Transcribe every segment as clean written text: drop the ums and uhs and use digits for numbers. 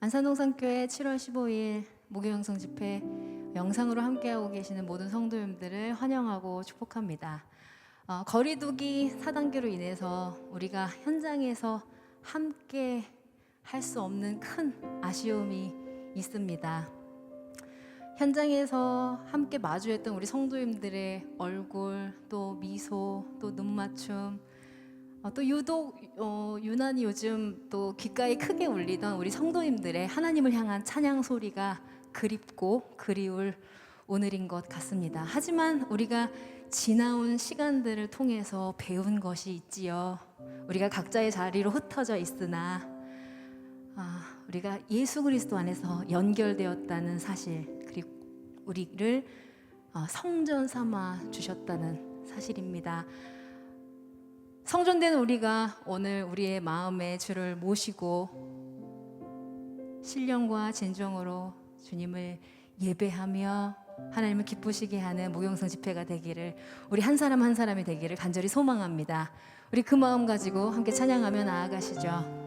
안산동산교회 7월 15일 목요형성 집회 영상으로 함께하고 계시는 모든 성도님들을 환영하고 축복합니다. 거리두기 4단계로 인해서 우리가 현장에서 함께 할 수 없는 큰 아쉬움이 있습니다. 현장에서 함께 마주했던 우리 성도님들의 얼굴, 또 미소, 또 눈맞춤, 또 유독 유난히 요즘 또 귓가에 크게 울리던 우리 성도님들의 하나님을 향한 찬양 소리가 그립고 그리울 오늘인 것 같습니다. 하지만 우리가 지나온 시간들을 통해서 배운 것이 있지요. 우리가 각자의 자리로 흩어져 있으나 우리가 예수 그리스도 안에서 연결되었다는 사실, 그리고 우리를 성전 삼아 주셨다는 사실입니다. 성전된 우리가 오늘 우리의 마음에 주를 모시고 신령과 진정으로 주님을 예배하며 하나님을 기쁘시게 하는 목요형성 집회가 되기를, 우리 한 사람 한 사람이 되기를 간절히 소망합니다. 우리 그 마음 가지고 함께 찬양하며 나아가시죠.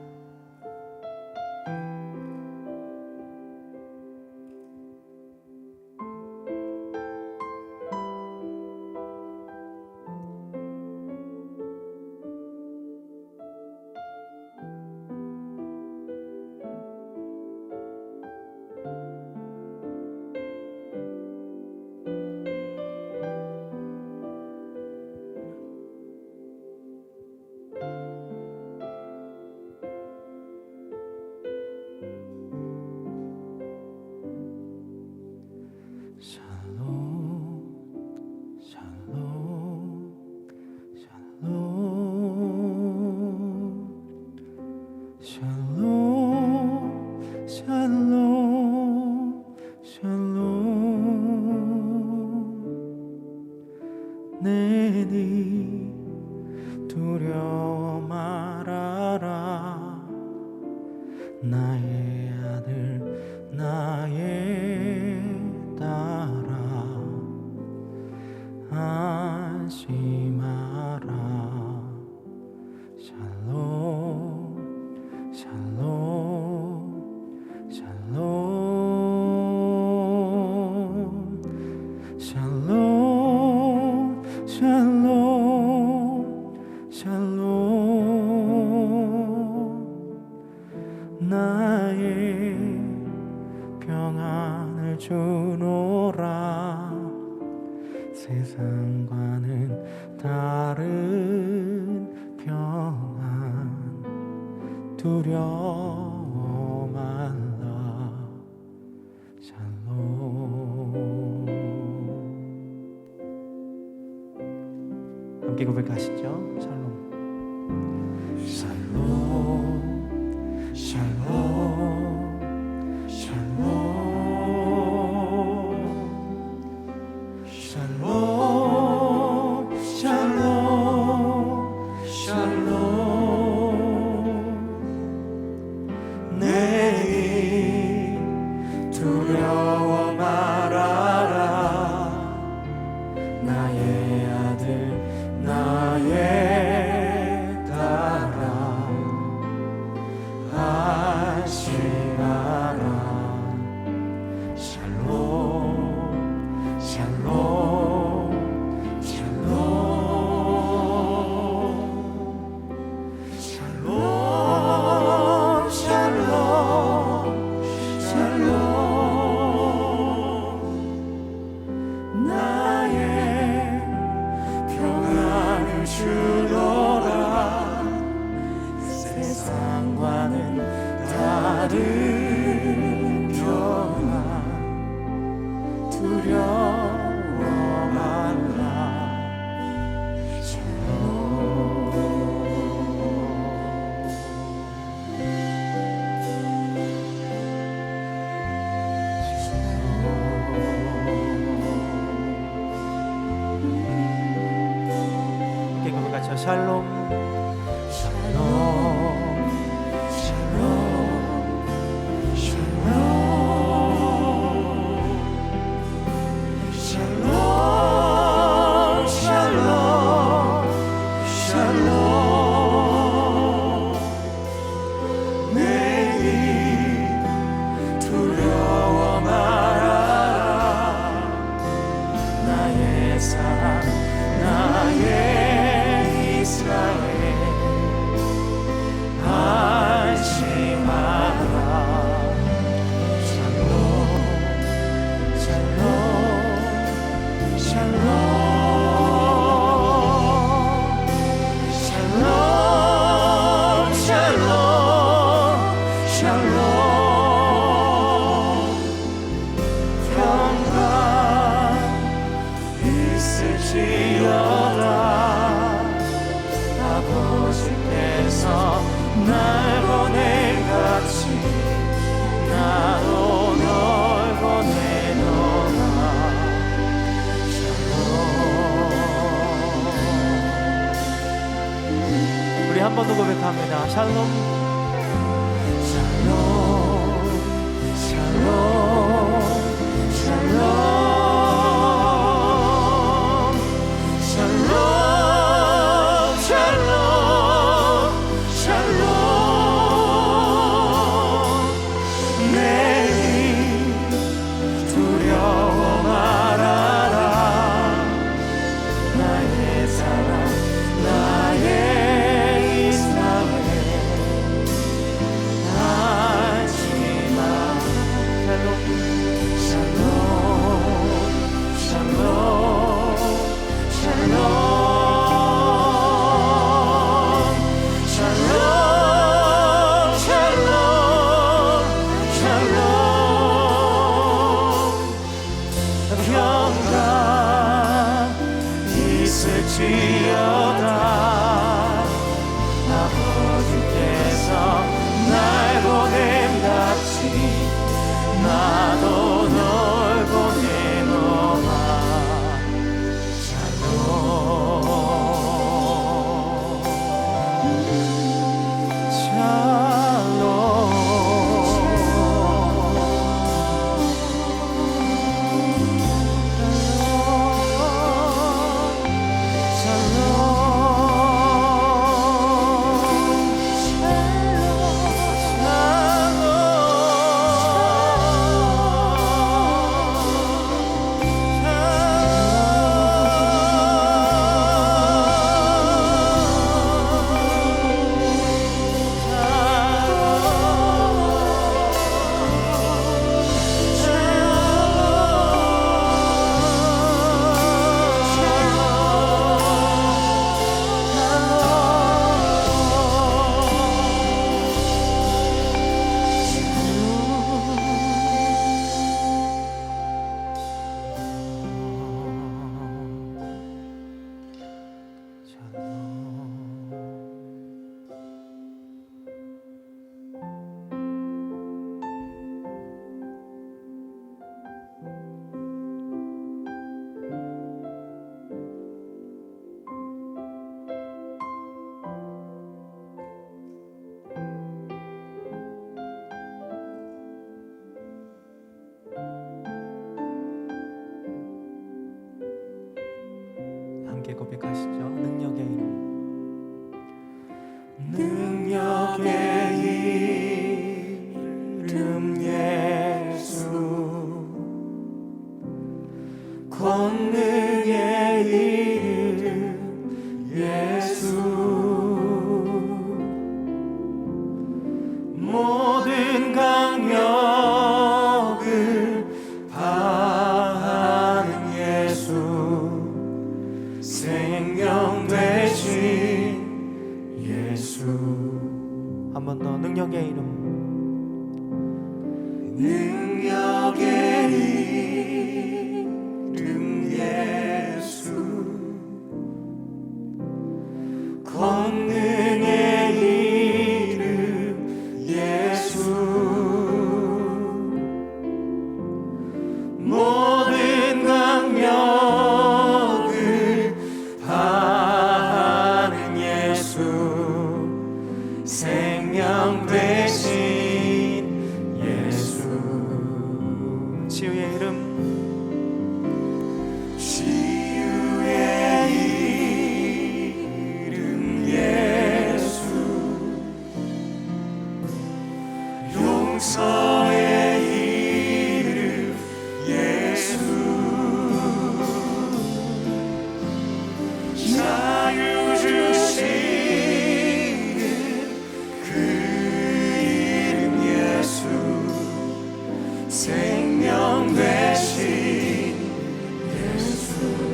내니 두려워 말아라. 나의 아들 나의 딸아, 안심하라. 샬롬 샬롬 샬롬 샬롬 샬롬 샬롬. 나의 평안을 주노라. 세상과는 다른 평안 두려워 말라. 샬롬. 함께 고백하시죠. 샬롬 샬롬 샬롬 샬롬 샬롬 샬롬 샬롬. 내게 두려워 말아라. 나의 아들 나의 딸아, 안심하라. 샬롬 샬롬 샬롬 샬롬 샬롬. 나의 평안을 주노라. 세상과는 다른 평안 두려워 말라. 함께 고백하죠. 샬롬 샬롬 샬롬. 내게 있을지어다 아버지께서 날 보낸 같이 나도 널 보내노라. 샬롬. 우리 한 번 더 고백합니다. 샬롬 샬롬 샬롬 샬롬 샬롬 샬롬 샬롬 내일 두려워 말아라 나의 사랑 나의 이스라엘 하지마 샬롬 샬롬 샬롬 샬롬 샬롬 샬롬 샬롬 평강 있을지어다 아버지께서 날 보냄 같이 나도 널 보내노라. 샬롬 함께 고백하시죠. 능력의 이름 능력의 이름 예수 권능의 이름 예수 모든 강력을 바하는 예수 생명 되신 예수 한 번 더 능력의 이름 능력의 이름 예수 권능의 이름 예수 모든 강력을 바하는 예수 생명 되신 예수 치유의 이름 치유의 이름 예수 용서의 이름 예수 자유 주시는 그 이름 예수 생명 되신 예수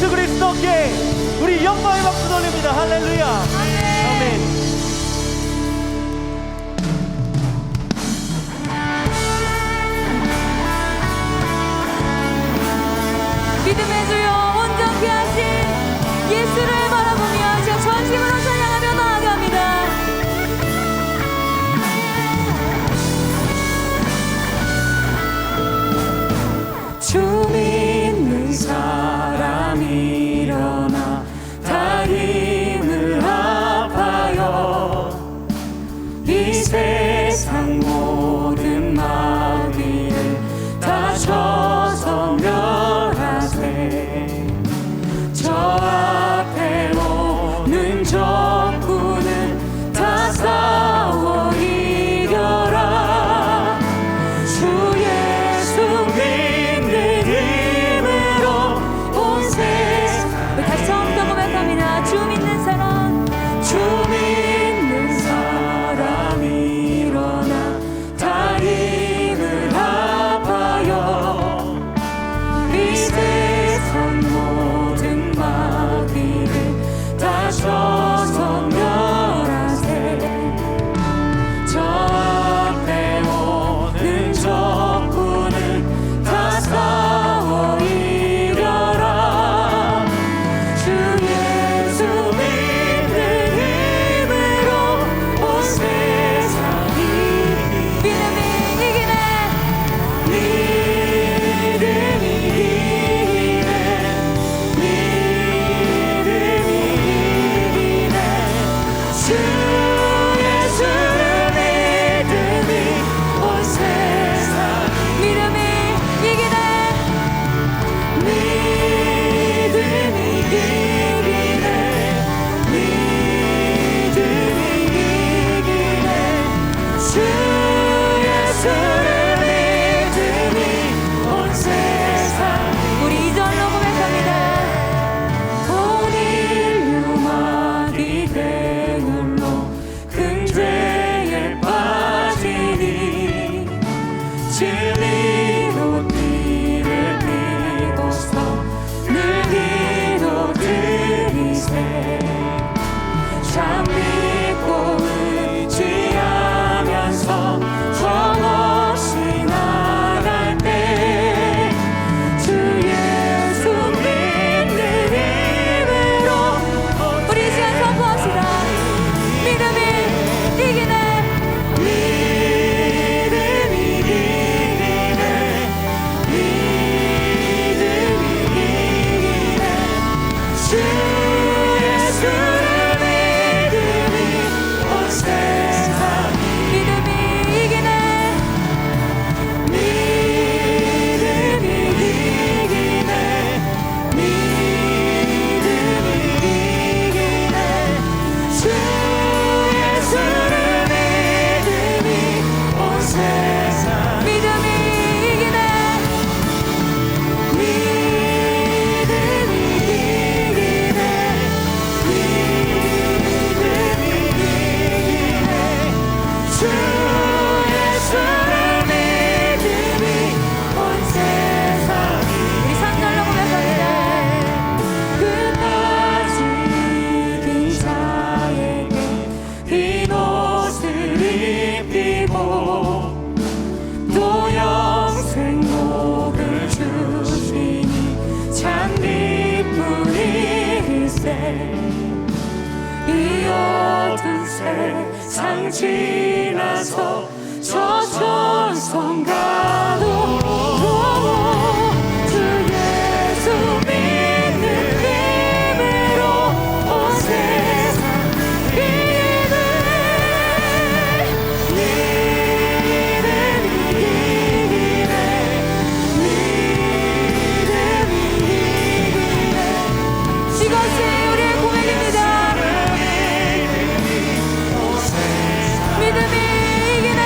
예수 그리스도께 우리 영광의 박수 돌립니다. 할렐루야. 아멘. 믿음의 주여 온전케 하신 예수를 바라보며 지금 전심으로 찬양하며 나아갑니다. 주 믿는 사람 일어나 다 힘을 합하여 이 세상 모든 마귀를 다 쳐서 멸하세. 저 앞에 오는 적군을 다 싸워 이겨라. 주 예수 믿는 힘으로 온 세상. 다시 처음부터 고백합니다. 주 믿는 사람, 주 믿는 사람 일어나 다 힘을 합하여 이 세상 모든 마귀를 다 쳐서 멸하세. 저 앞에 오는 적군을 다 싸워 이겨라. 주 예수 믿는 힘으로 온 세상이 믿음이 이기네. 믿음이 이기네. 믿음이 이기네. 주 예수를 믿음이 온 세상 믿음이 이기네. 믿음이 이기네. 믿음이 이기네. 주 예수를 믿음이 온 세상. 우리 이절로 고백합니다. 온 인류 마귀 대열로 큰 죄에 빠지니 진리로 띠를 띠고서 늘 기도드리세. 참 믿고 의지하면서 정없이 나갈 때 주 예수 믿는 힘으로 우리 이 시간 선포합시다. 믿음이 이기네. 믿음이 이기네. 믿음이 이기네. 주 예수를 믿음이 온 세상 믿음이 이기네. 믿음이 이기네. 믿음이 이기네. 주 예수를 믿음이 온 세상 믿음이 이기네. 믿음이 이기네. 믿음이 이기네. 주 예수를 믿음이 온 세상. 우리 삼절로 고백합니다. 끝까지 이긴 자에게 흰 옷을 입히고 또 영생 복을 주시니 참 기쁨일세. 이 어두운 세상 지나서 저 천성가도 주 예수 믿는 힘으로 온 세상 이기네. 믿음이 이기네. 믿음이 이기네. 이것이 우리의 고백입니다. 믿음이 이기네.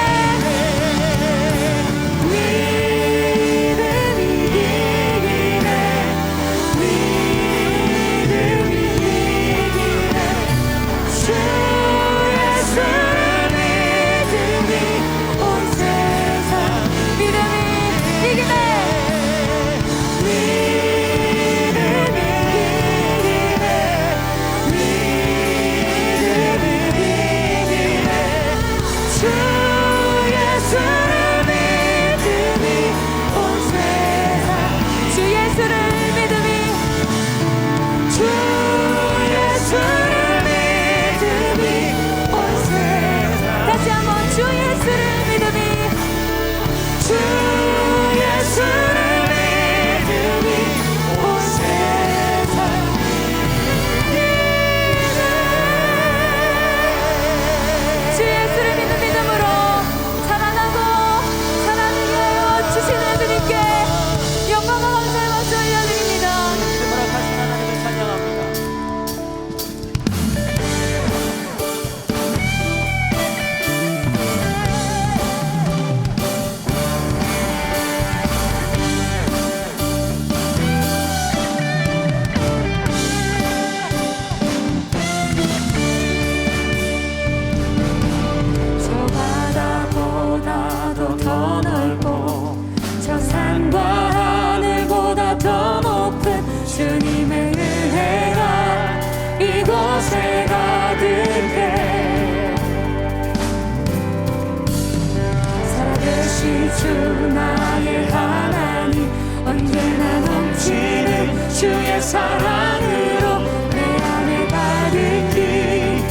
살아계신 주 나의 하나님 언제나 넘치는 주의 사랑으로 내 안에 가득히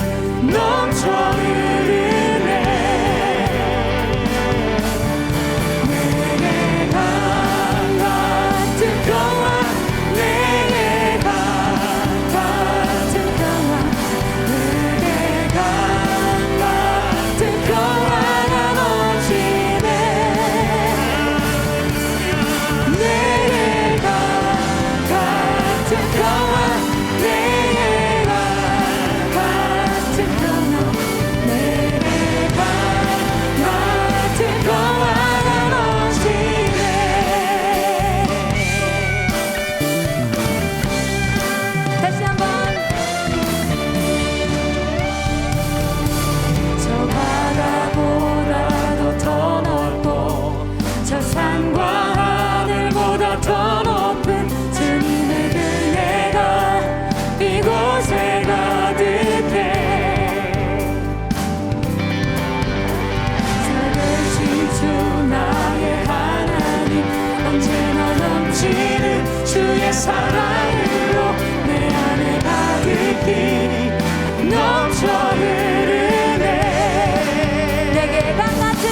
넘쳐 흐르네 내게 강 같은 평화 내게 강 같은 평화 내게 강 같은 평화가 넘치네 내게 강 같은 평화 내게 강 같은 평화 내게 강 같은 평화가 넘치네 다시 한번 저 바다보다도 더 넓고 저 산과 하늘보다 더 높은 주님의 은혜가 이곳에 가득해 살아계신 주 나의 하나님 언제나 넘치는 주의 사랑으로 내 안에 가득히 넘쳐 흐르네 내게 강 같은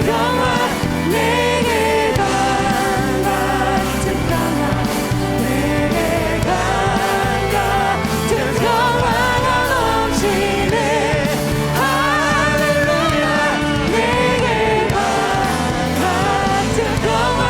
평화 내게 강 같은 평화 내게 강 같은 평화가 넘치네 할렐루야 내게 강 같은 평화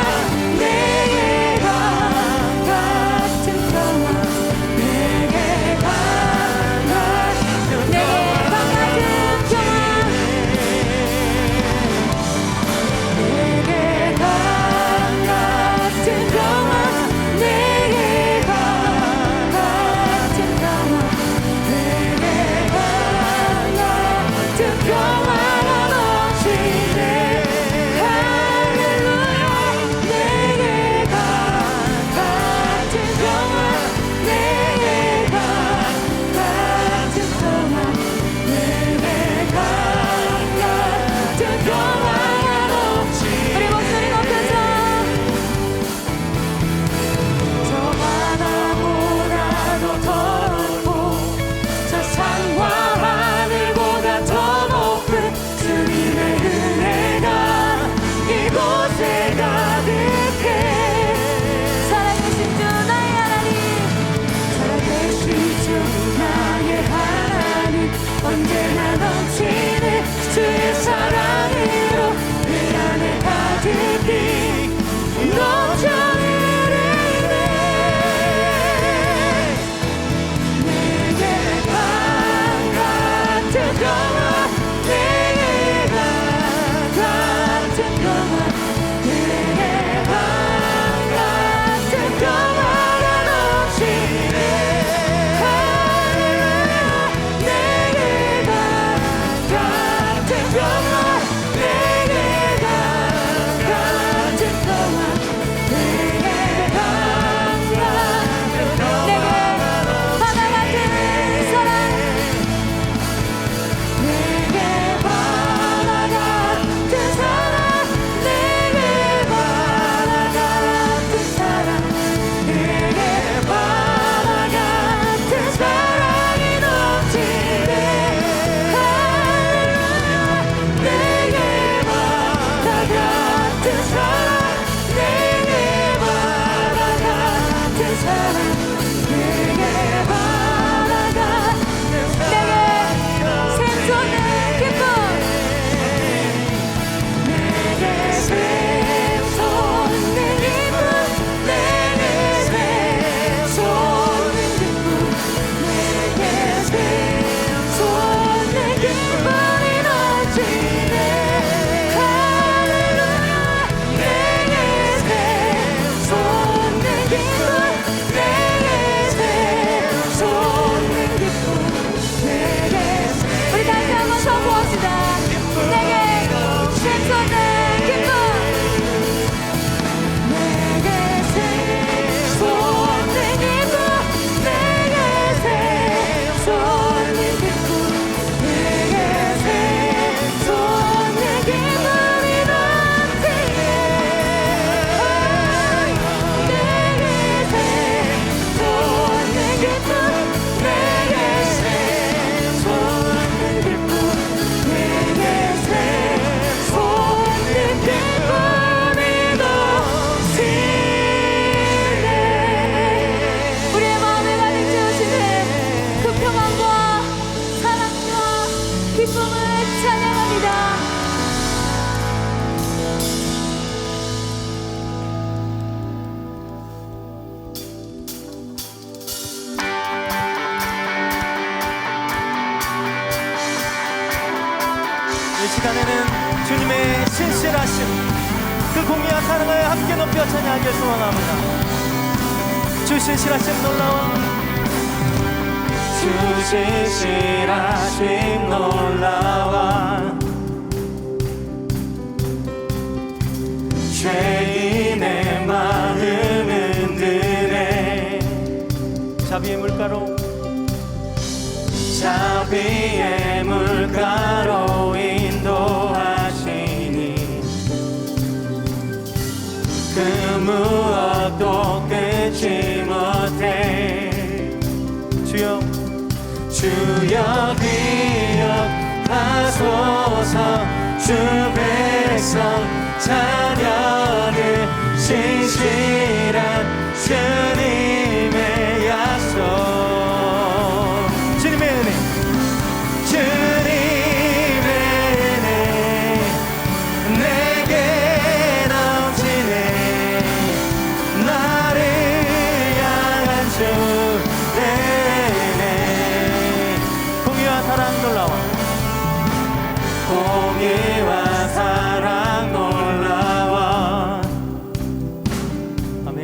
이 시간에는 주님의 신실하심, 그 공의와 사랑을 함께 높여 찬양하길 소원합니다. 주 신실하심 놀라워, 주 신실하심 놀라워, 죄인의 마음은 흔드네. 자비의 물가로, 자비의 물가로 인도하시니 그 무엇도 끊지 못해. 주여, 주여 기억하소서. 주 백성 자녀를 신실한 주님의 약속. 주님의 은혜, 주님의 은혜 내게 넘치네. 나를 향한 주의 은혜, 공의와 사랑 놀라워, 공의와 사랑 놀라워. 아멘.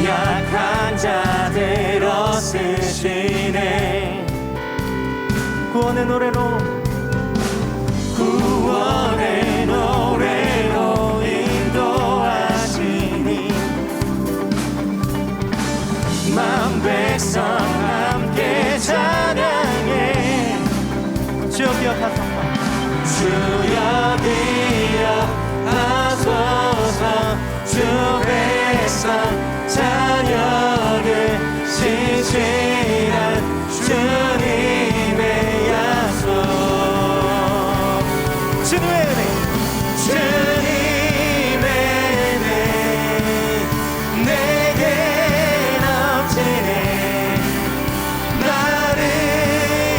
약한 자들어 쓰시네. 구원의 노래로, 구원의 노래로 인도하시니 만 백성 함께 찬양해. 주여 기억하소서. 주여 기억하소서. 주 백성 자녀를 신실한 주님의 약속. 주님의 은혜, 주님의 은혜 내게 넘치네. 나를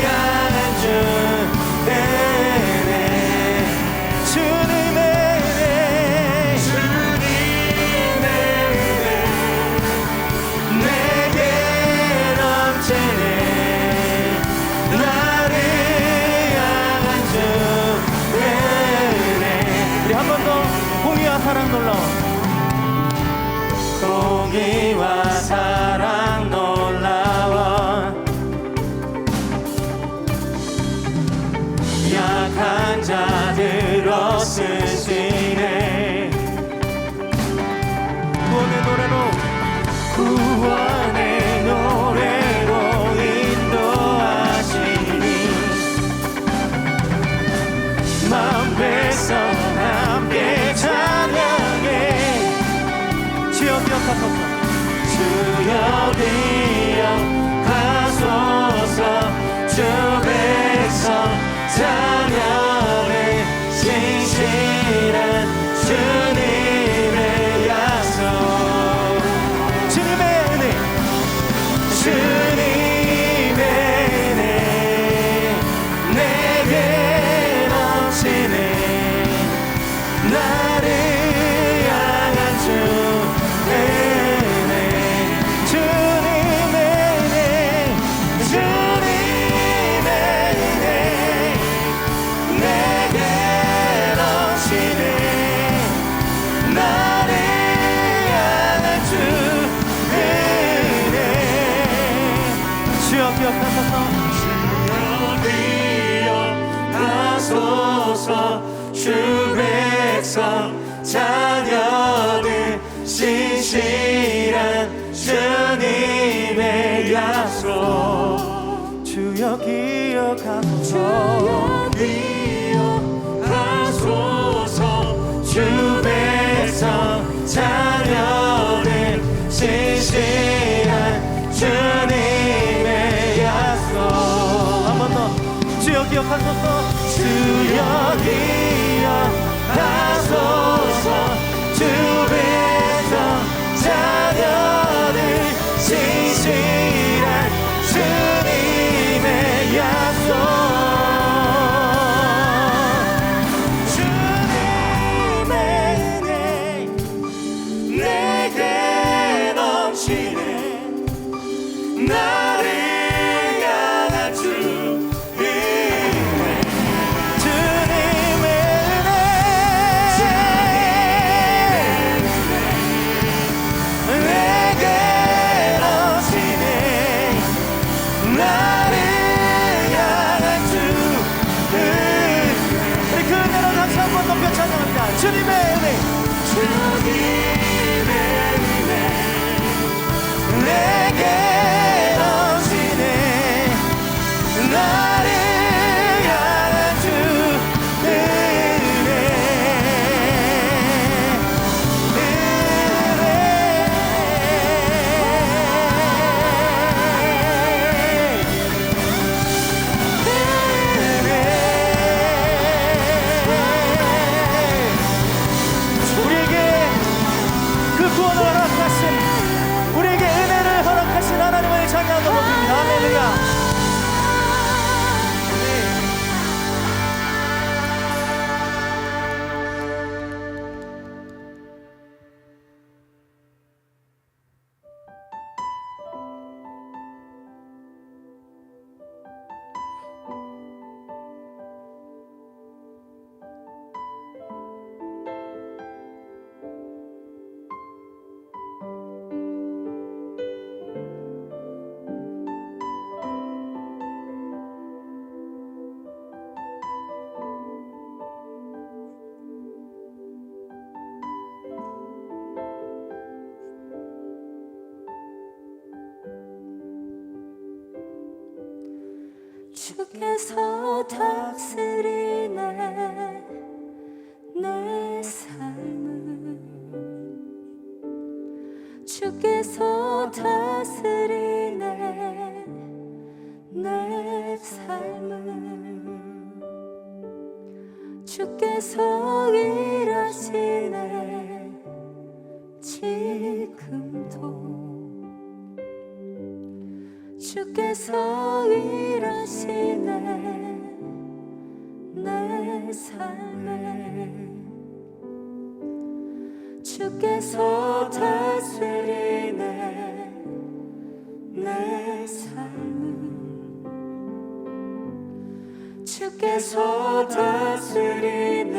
향한 주의 은혜, 주님의 은혜, 주님의 은혜 내게 넘치네. 나를 향한 주의 은혜. 우리 한 번 더 공의와 사랑 놀라워, 공의와 사랑 놀라워. 약한 자들어 쓰시네. 구원의 노래로, 구원의 노래로 인도하시니 만 백성 함께 찬양해. 주여 기억하소서. 주여 기억하소서. 주 백성 자녀를 신실한 주님의 약속. 주님의 은혜, 주님의 은혜 내게 넘치네. 나를 향한 주의 은혜, 주님의 은혜, 주님의 은혜 내게 넘치네. 나를 향한 주의 은혜. 주여 기억하소서. 기억하소서. 주 백성 자녀들 신실한 주님의 약속. 주여 기억하소서. 기억하소서. 주 백성 자녀를 신실한 주님의 약속. 한 번 더. 주여 기억하소서. 주여 기억하소서. 주 백성 자녀를 신실한 주님의 약속. 주님의 은혜 내게 넘치네. 나를 향한 주의 은혜, 주께서 다스리네 내 삶을 주께서 다스리네 내 삶을 주께서 일하시네 지금도 주께서 일하시네 내 삶에 주께서 다스리네 내 삶을 주께서 다스리네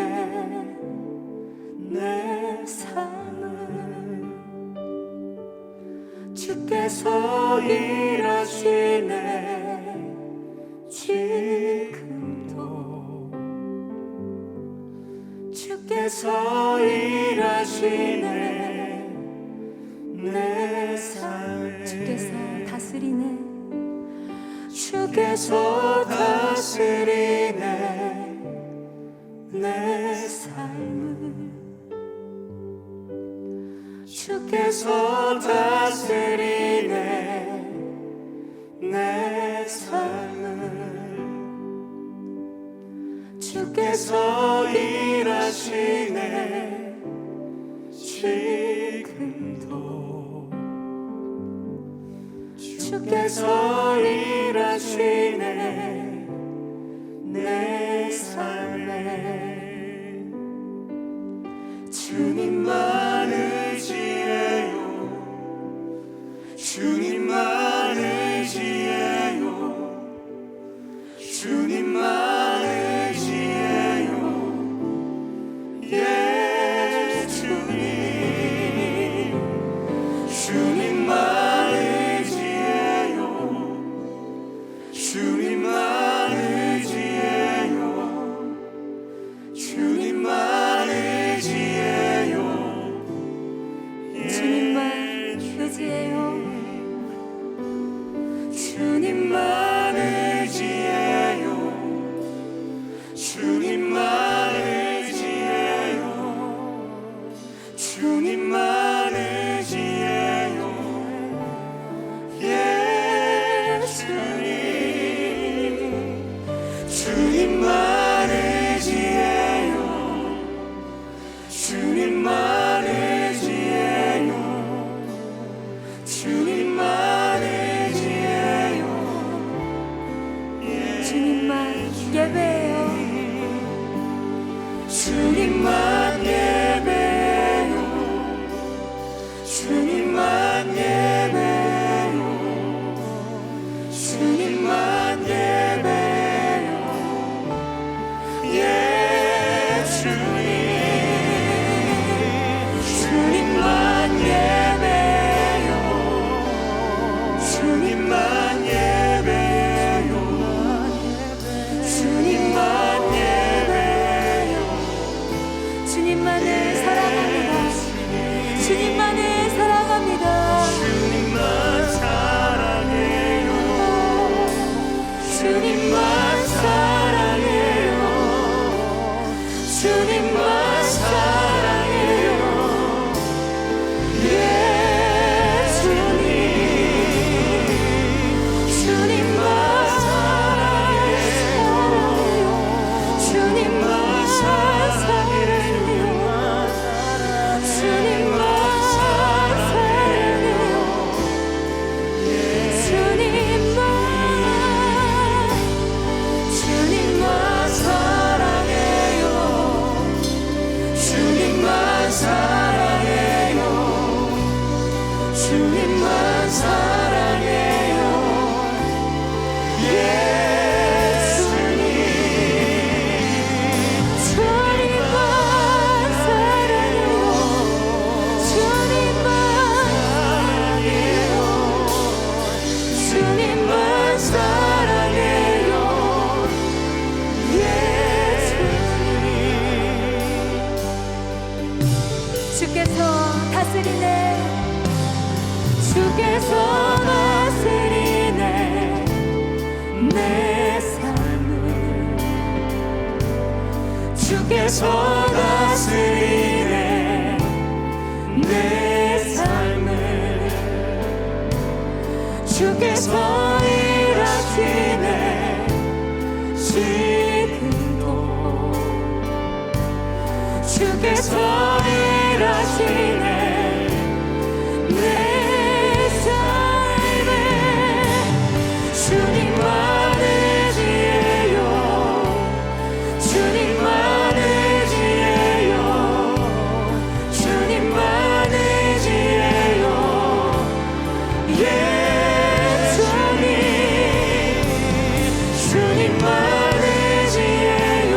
내 삶을 주께서 일하시네 지금도 주께서 일하시네 내 삶을 주께서 다스리네 주께서 다스리네 내 삶을 주께서 다스리네 내 삶을 주께서 일하시네 지금도 주께서 일하시네 내 삶에 주님만 의지해요 주님만 의지해요 주님만 의지해요 예 주님 주님만 의지해요 주님만 의지해요 주님만 의지해요 예 주님만 의지해요 주님만 의지해요 주님만 의지해요 주님만 의지해요 예 주님 주님만 의지해요 주님만 의지해요 주님만 의지해요 예 주님만 예배해요 주님만 예배해요 주님만 예배해요 주님만 예배해요 예 주님 주님만 예배해요 주님만 예배해요 주님만 예배해요 주님만을 사랑합니다 주님만을 사랑합니다 주님만 사랑해요 주님만 사랑해요 주님만 사랑해요 예 주님 주님만 사랑해요 주님만 사랑해요 주님만 사랑해요 예 주님만 주님만 사랑해요 주님만 사랑해요 주님만 사랑해요 예 주님 주님만 사랑해요 주님만 사랑해요 주님만 사랑해요 예 주님 주께서 다스리네 주께서 다스리네 내 삶 주께서 다스리네 내 삶을 주께서 일하시네 지금도 주께서 일하시네 내 삶에 주님만의 지혜요 주님만의 지혜요 주님만의 지혜요 예 주님 주님만의 지혜요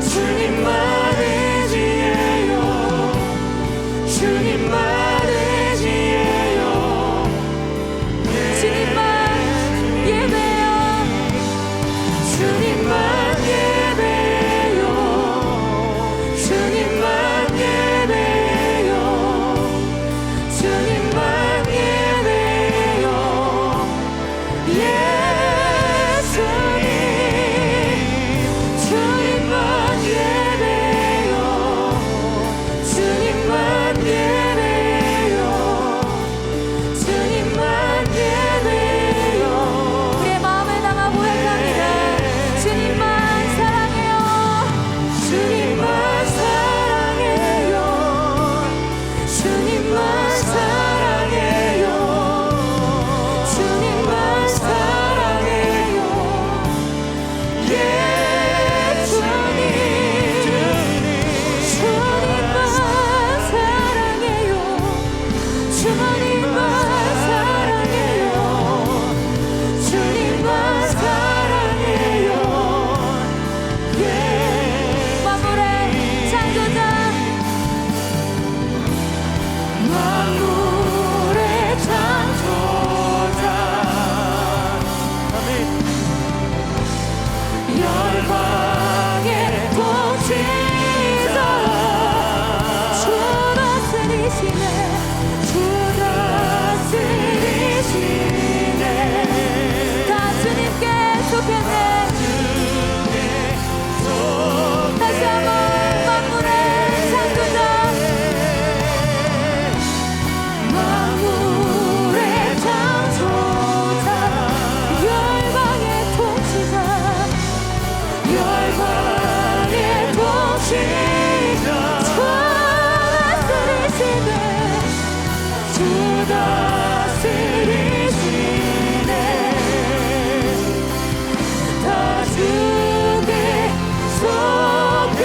주님만의 지혜요 주님만의 지혜요 주님만 예배요 주님만 예배요 주님만 예배요 주님만 예배요 예수님 주님만 예배요 주님만 예배요 주님만 예배요 우리의 마음을 담아 고백합니다 주님만 사랑해요 주님만 사랑해요 주님만 사랑해요 주님만 사랑해요 예 주님 주님만 사랑해요 주님만 사랑해요 주님만 사랑해요 예 만물의 창조자 만물의 창조자 아멘. 열방의 통치자 주 다스리시네 주 다스리시네 다 주님께 속했네 다시 한번 만물의 창조자 만물의 창조자 열방의 통치자 열방의 통치자 주 다스리시네 다 주께 속했네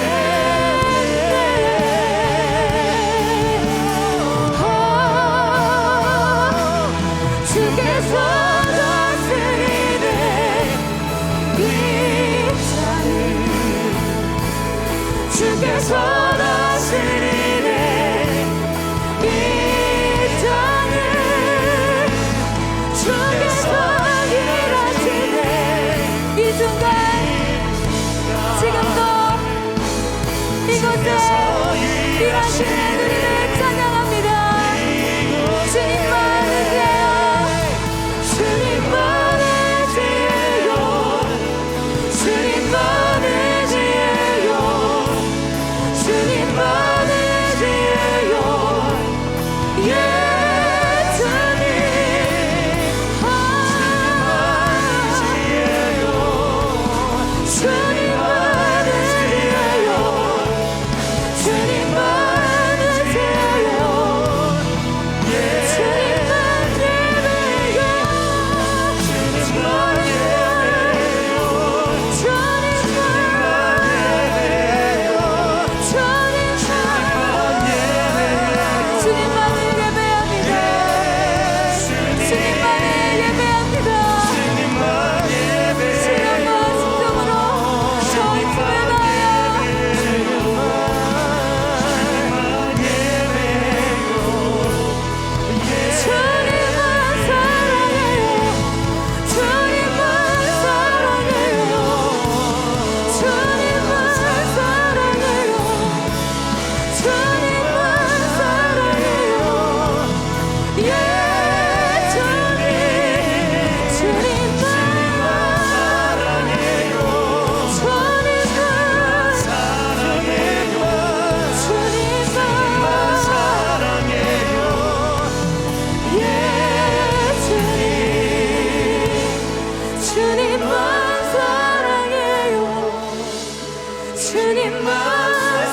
주께서 다스리네 이 자를 주께서 다스리네 이 땅을 주께서 일하시네 이 순간 지금도 이곳에 일하시는 우리를 찬양합니다 주님만의 지혜요 주님만의 지혜요 주님만의 지혜요 주님만의 지혜요 예 주님 주님만의 지혜요 주님만의 주님만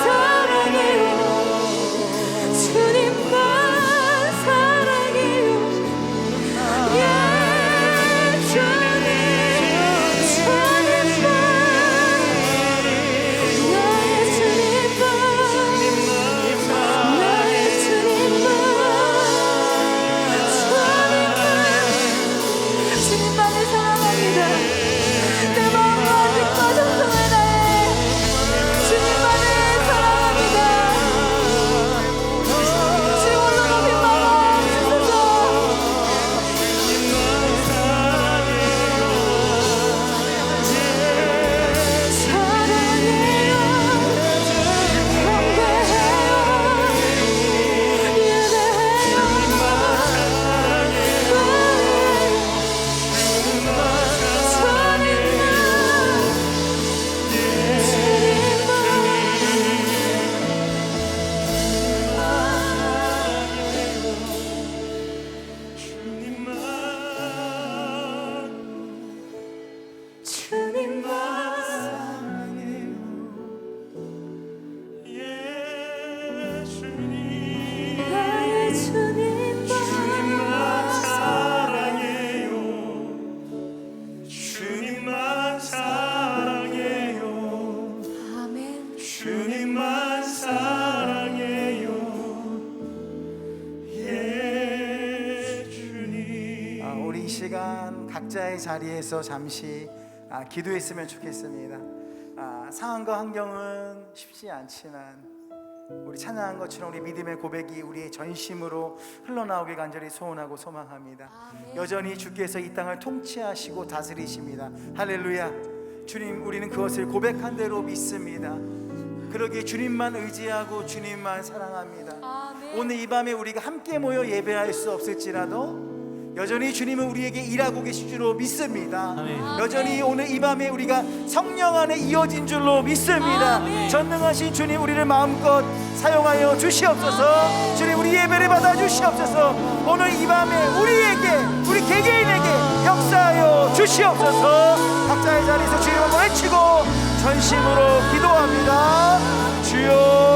사랑해요. 주님만 사랑해요. 예, 주님, 주님만, 나의 주님만, 나의 주님만, 주님만을 사랑합니다. 내 마음과 뜻과 정성을 다해 주님만을 사랑합니다. 주 홀로 높인 마음 주소서. 사랑해요. 경배해요. 나의 주님만 주님만 사랑해요. 아멘. 주님만 사랑해요. 예, 주님. 우리 이 시간 각자의 자리에서 잠시 기도했으면 좋겠습니다. 상황과 환경은 쉽지 않지만 우리 찬양한 것처럼 우리 믿음의 고백이 우리의 전심으로 흘러나오길 간절히 소원하고 소망합니다. 여전히 주께서 이 땅을 통치하시고 다스리십니다. 할렐루야. 주님, 우리는 그것을 고백한 대로 믿습니다. 그러기에 주님만 의지하고 주님만 사랑합니다. 오늘 이 밤에 우리가 함께 모여 예배할 수 없을지라도 여전히 주님은 우리에게 일하고 계실 줄로 믿습니다. 여전히 오늘 이 밤에 우리가 성령 안에 이어진 줄로 믿습니다. 전능하신 주님, 우리를 마음껏 사용하여 주시옵소서. 주님, 우리 예배를 받아 주시옵소서. 오늘 이 밤에 우리에게, 우리 개개인에게 역사하여 주시옵소서. 각자의 자리에서 주님 한번 외치고 전심으로 기도합니다. 주여,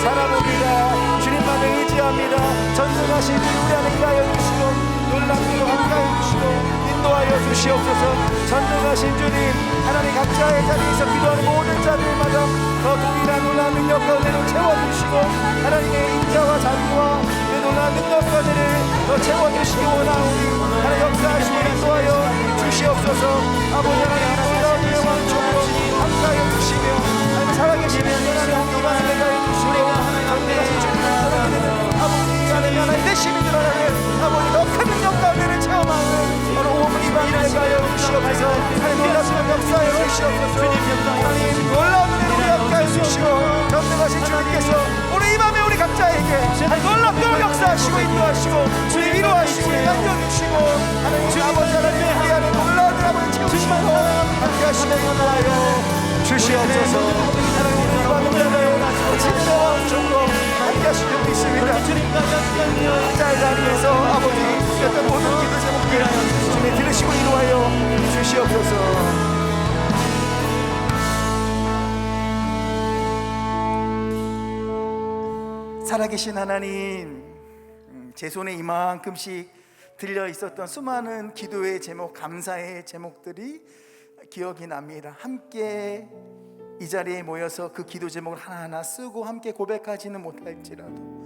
살아봅니다. 주님만을 의지합니다. 전능하신 주님, 우리 안에 일하여 주시고 놀랍게도 함께하여 주시고 인도하여 주시옵소서. 전능하신 주님, 하나님 각자의 자리에서 기도하는 모든 자들마다 더 동일한 놀라운 능력과 은혜를 채워주시고 하나님의 인자와 자비와 그 놀라운 능력과 은혜를 더 채워주시기 원하오니 하나님 역사하시고 인도하여 주시옵소서. 아버지 하나님, 놀라운 은혜와 축복으로 함께하여 주시며 하나님 살아계시는 하나님 기반을 내가 주시고 전능하신 주님 아버지 하나님, 하나님 되시는 줄 알아요. 아버지 더 큰 능력과 은혜를 체험하는 오늘 오늘 이 밤에 내가요 주시옵소서. 하나님 놀라운 역사여 주시옵소서. 하나님 놀라운 은혜를 함께하여 주시고 전능하신 주님께서 오늘 이 밤에 우리 각자에게 하나님 놀랍도록 역사하시고 인도하시고 주님 위로하시고 남겨주시고 하나님 아버지 하나님 우리 안에 놀라운 은혜를 채우시고 함께하시며 인도하여 주시옵소서. 하나님 이 밤에 내가요 진정한 정로 함께하실 줄 믿습니다. 각자의 자리에서 아버지 어떤 모든 기도 제목들 주님 들으시고 인도하여 주시옵소서. 살아계신 하나님, 제 손에 이만큼씩 들려 있었던 수많은 기도의 제목, 감사의 제목들이 기억이 납니다. 함께 이 자리에 모여서 그 기도 제목을 하나하나 쓰고 함께 고백하지는 못할지라도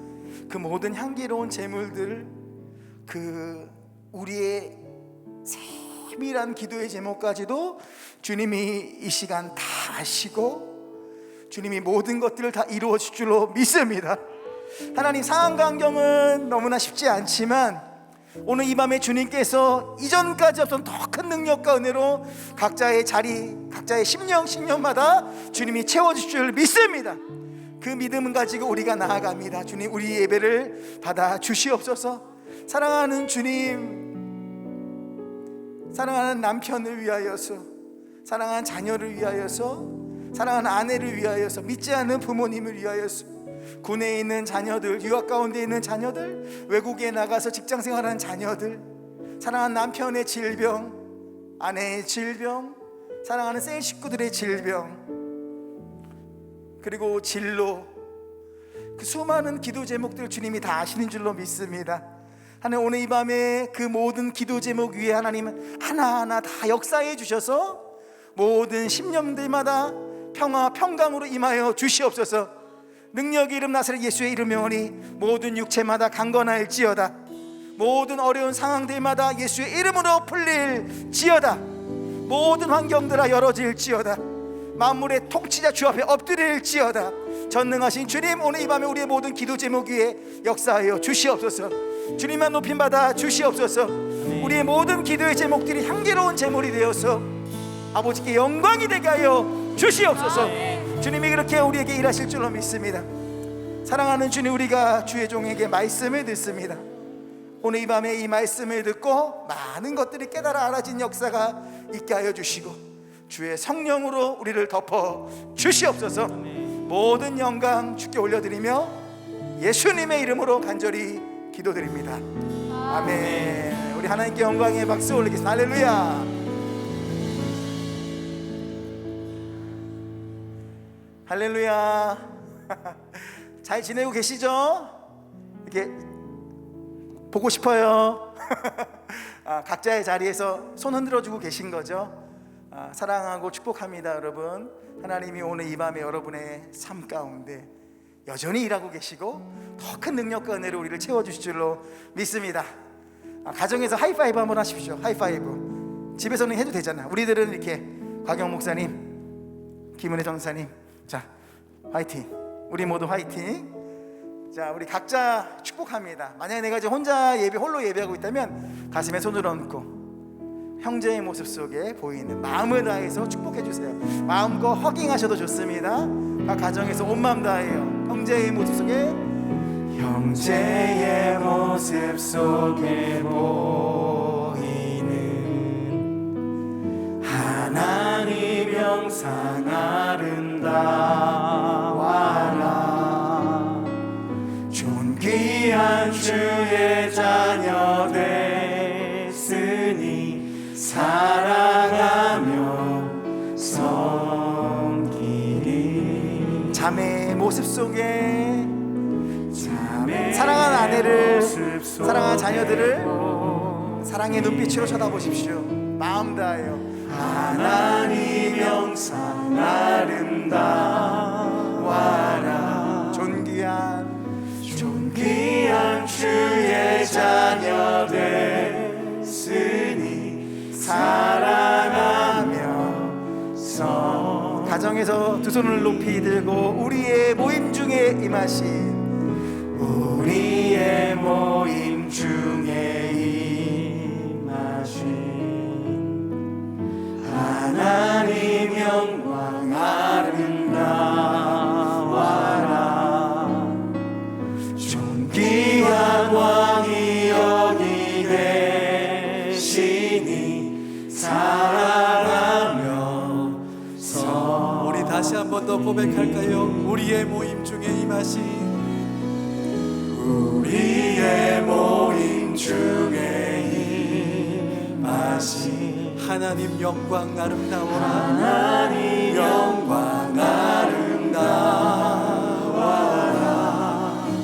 그 모든 향기로운 제물들, 그 우리의 세밀한 기도의 제목까지도 주님이 이 시간 다 아시고 주님이 모든 것들을 다 이루어 줄 줄로 믿습니다. 하나님, 상황과 환경은 너무나 쉽지 않지만 오늘 이 밤에 주님께서 이전까지 없던 더 큰 능력과 은혜로 각자의 자리, 각자의 심령마다 주님이 채워주실 줄 믿습니다. 그 믿음을 가지고 우리가 나아갑니다. 주님, 우리 예배를 받아 주시옵소서. 사랑하는 주님, 사랑하는 남편을 위하여서, 사랑하는 자녀를 위하여서, 사랑하는 아내를 위하여서, 믿지 않는 부모님을 위하여서 군에 있는 자녀들, 유학 가운데 있는 자녀들, 외국에 나가서 직장 생활하는 자녀들, 사랑하는 남편의 질병, 아내의 질병, 사랑하는 새 식구들의 질병, 그리고 진로, 그 수많은 기도 제목들 주님이 다 아시는 줄로 믿습니다. 하나님, 오늘 이 밤에 그 모든 기도 제목 위에 하나님은 하나하나 다 역사해 주셔서 모든 심령들마다 평화 평강으로 임하여 주시옵소서. 능력의 이름 나사렛 예수의 이름이오니 모든 육체마다 강건할지어다. 모든 어려운 상황들마다 예수의 이름으로 풀릴지어다. 모든 환경들아 열어질지어다. 만물의 통치자 주 앞에 엎드릴지어다. 전능하신 주님, 오늘 이 밤에 우리의 모든 기도 제목 위에 역사하여 주시옵소서. 주님만 높임받아 주시옵소서. 우리의 모든 기도의 제목들이 향기로운 제목이 되어서 아버지께 영광이 되게 하여 주시옵소서. 주님이 그렇게 우리에게 일하실 줄로 믿습니다. 사랑하는 주님, 우리가 주의 종에게 말씀을 듣습니다. 오늘 이 밤에 이 말씀을 듣고 많은 것들이 깨달아 알아진 역사가 있게 하여 주시고 주의 성령으로 우리를 덮어 주시옵소서. 모든 영광 주께 올려드리며 예수님의 이름으로 간절히 기도드립니다. 아멘. 우리 하나님께 영광의 박수 올리겠습니다. 할렐루야. 할렐루야. 잘 지내고 계시죠? 이렇게 보고 싶어요. 각자의 자리에서 손 흔들어주고 계신 거죠? 사랑하고 축복합니다. 여러분, 하나님이 오늘 이 밤에 여러분의 삶 가운데 여전히 일하고 계시고 더 큰 능력과 은혜로 우리를 채워주실 줄로 믿습니다. 가정에서 하이파이브 한번 하십시오. 하이파이브. 집에서는 해도 되잖아. 우리들은 이렇게 박영 목사님, 김은혜 전사님, 자 화이팅. 우리 모두 화이팅. 자, 우리 각자 축복합니다. 만약에 내가 이제 혼자 홀로 예배하고 있다면 가슴에 손을 얹고 형제의 모습 속에 보이는 마음을 다해서 축복해 주세요. 마음껏 허깅하셔도 좋습니다. 각 가정에서 온 마음 다해요. 형제의 모습 속에, 형제의 모습 속에 보이는 하나님 영상 아름다워라. 존귀한 주의 자녀 됐으니 사랑하며 섬기리. 자매의 모습 속에 사랑하는 아내를, 사랑하는 자녀들을 사랑의 눈빛으로 쳐다보십시오. 마음 다하여 하나님 영상 아름다워라. 존귀한 주의 자녀 됐으니 사랑하며 가정에서 두 손을 높이 들고 우리의 모임 중에 임하신, 우리의 모임 중에 임하신 하나님 영광 아름다워라. 존귀한 왕이 여기 계시니 사랑하며 우리 다시 한 번 더 고백할까요? 우리의 모임 중에 임하신, 우리의 모임 중에 임하신 하나님 영광 아름다워라. 하나님 영광 아름다워라.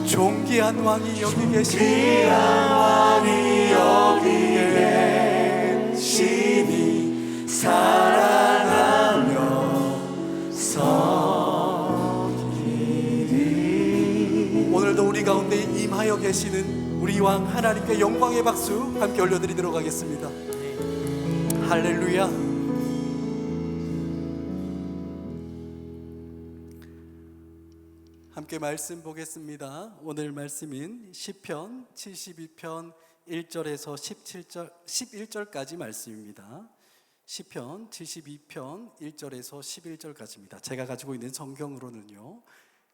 존귀한 왕이 여기 계시니, 귀한 왕이 여기 계시니 사랑하며 섬기리. 오늘도 우리 가운데 임하여 계시는 우리 왕 하나님께 영광의 박수 함께 올려드리도록 하겠습니다. 할렐루야. 함께 말씀 보겠습니다. 오늘 말씀인 시편 72편 1절에서 11절까지 말씀입니다. 시편 72편 1절에서 11절까지입니다. 제가 가지고 있는 성경으로는요,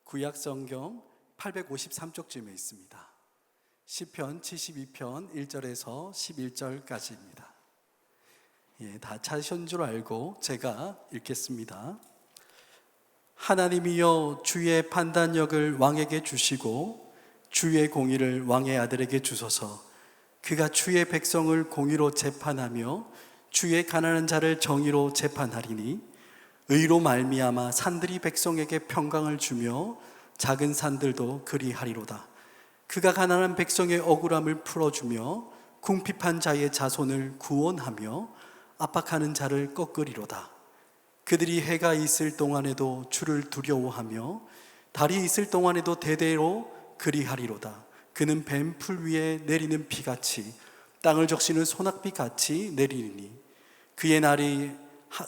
구약 성경 853쪽쯤에 있습니다. 시편 72편 1절에서 11절까지입니다. 다 찾으신 줄 알고 제가 읽겠습니다. 하나님이여 주의 판단력을 왕에게 주시고 주의 공의를 왕의 아들에게 주소서. 그가 주의 백성을 공의로 재판하며 주의 가난한 자를 정의로 재판하리니 의로 말미암아 산들이 백성에게 평강을 주며 작은 산들도 그리하리로다. 그가 가난한 백성의 억울함을 풀어주며 궁핍한 자의 자손을 구원하며 압박하는 자를 꺾으리로다. 그들이 해가 있을 동안에도 주를 두려워하며 달이 있을 동안에도 대대로 그리하리로다. 그는 뱀풀 위에 내리는 비같이 땅을 적시는 소낙비같이 내리니 그의 날이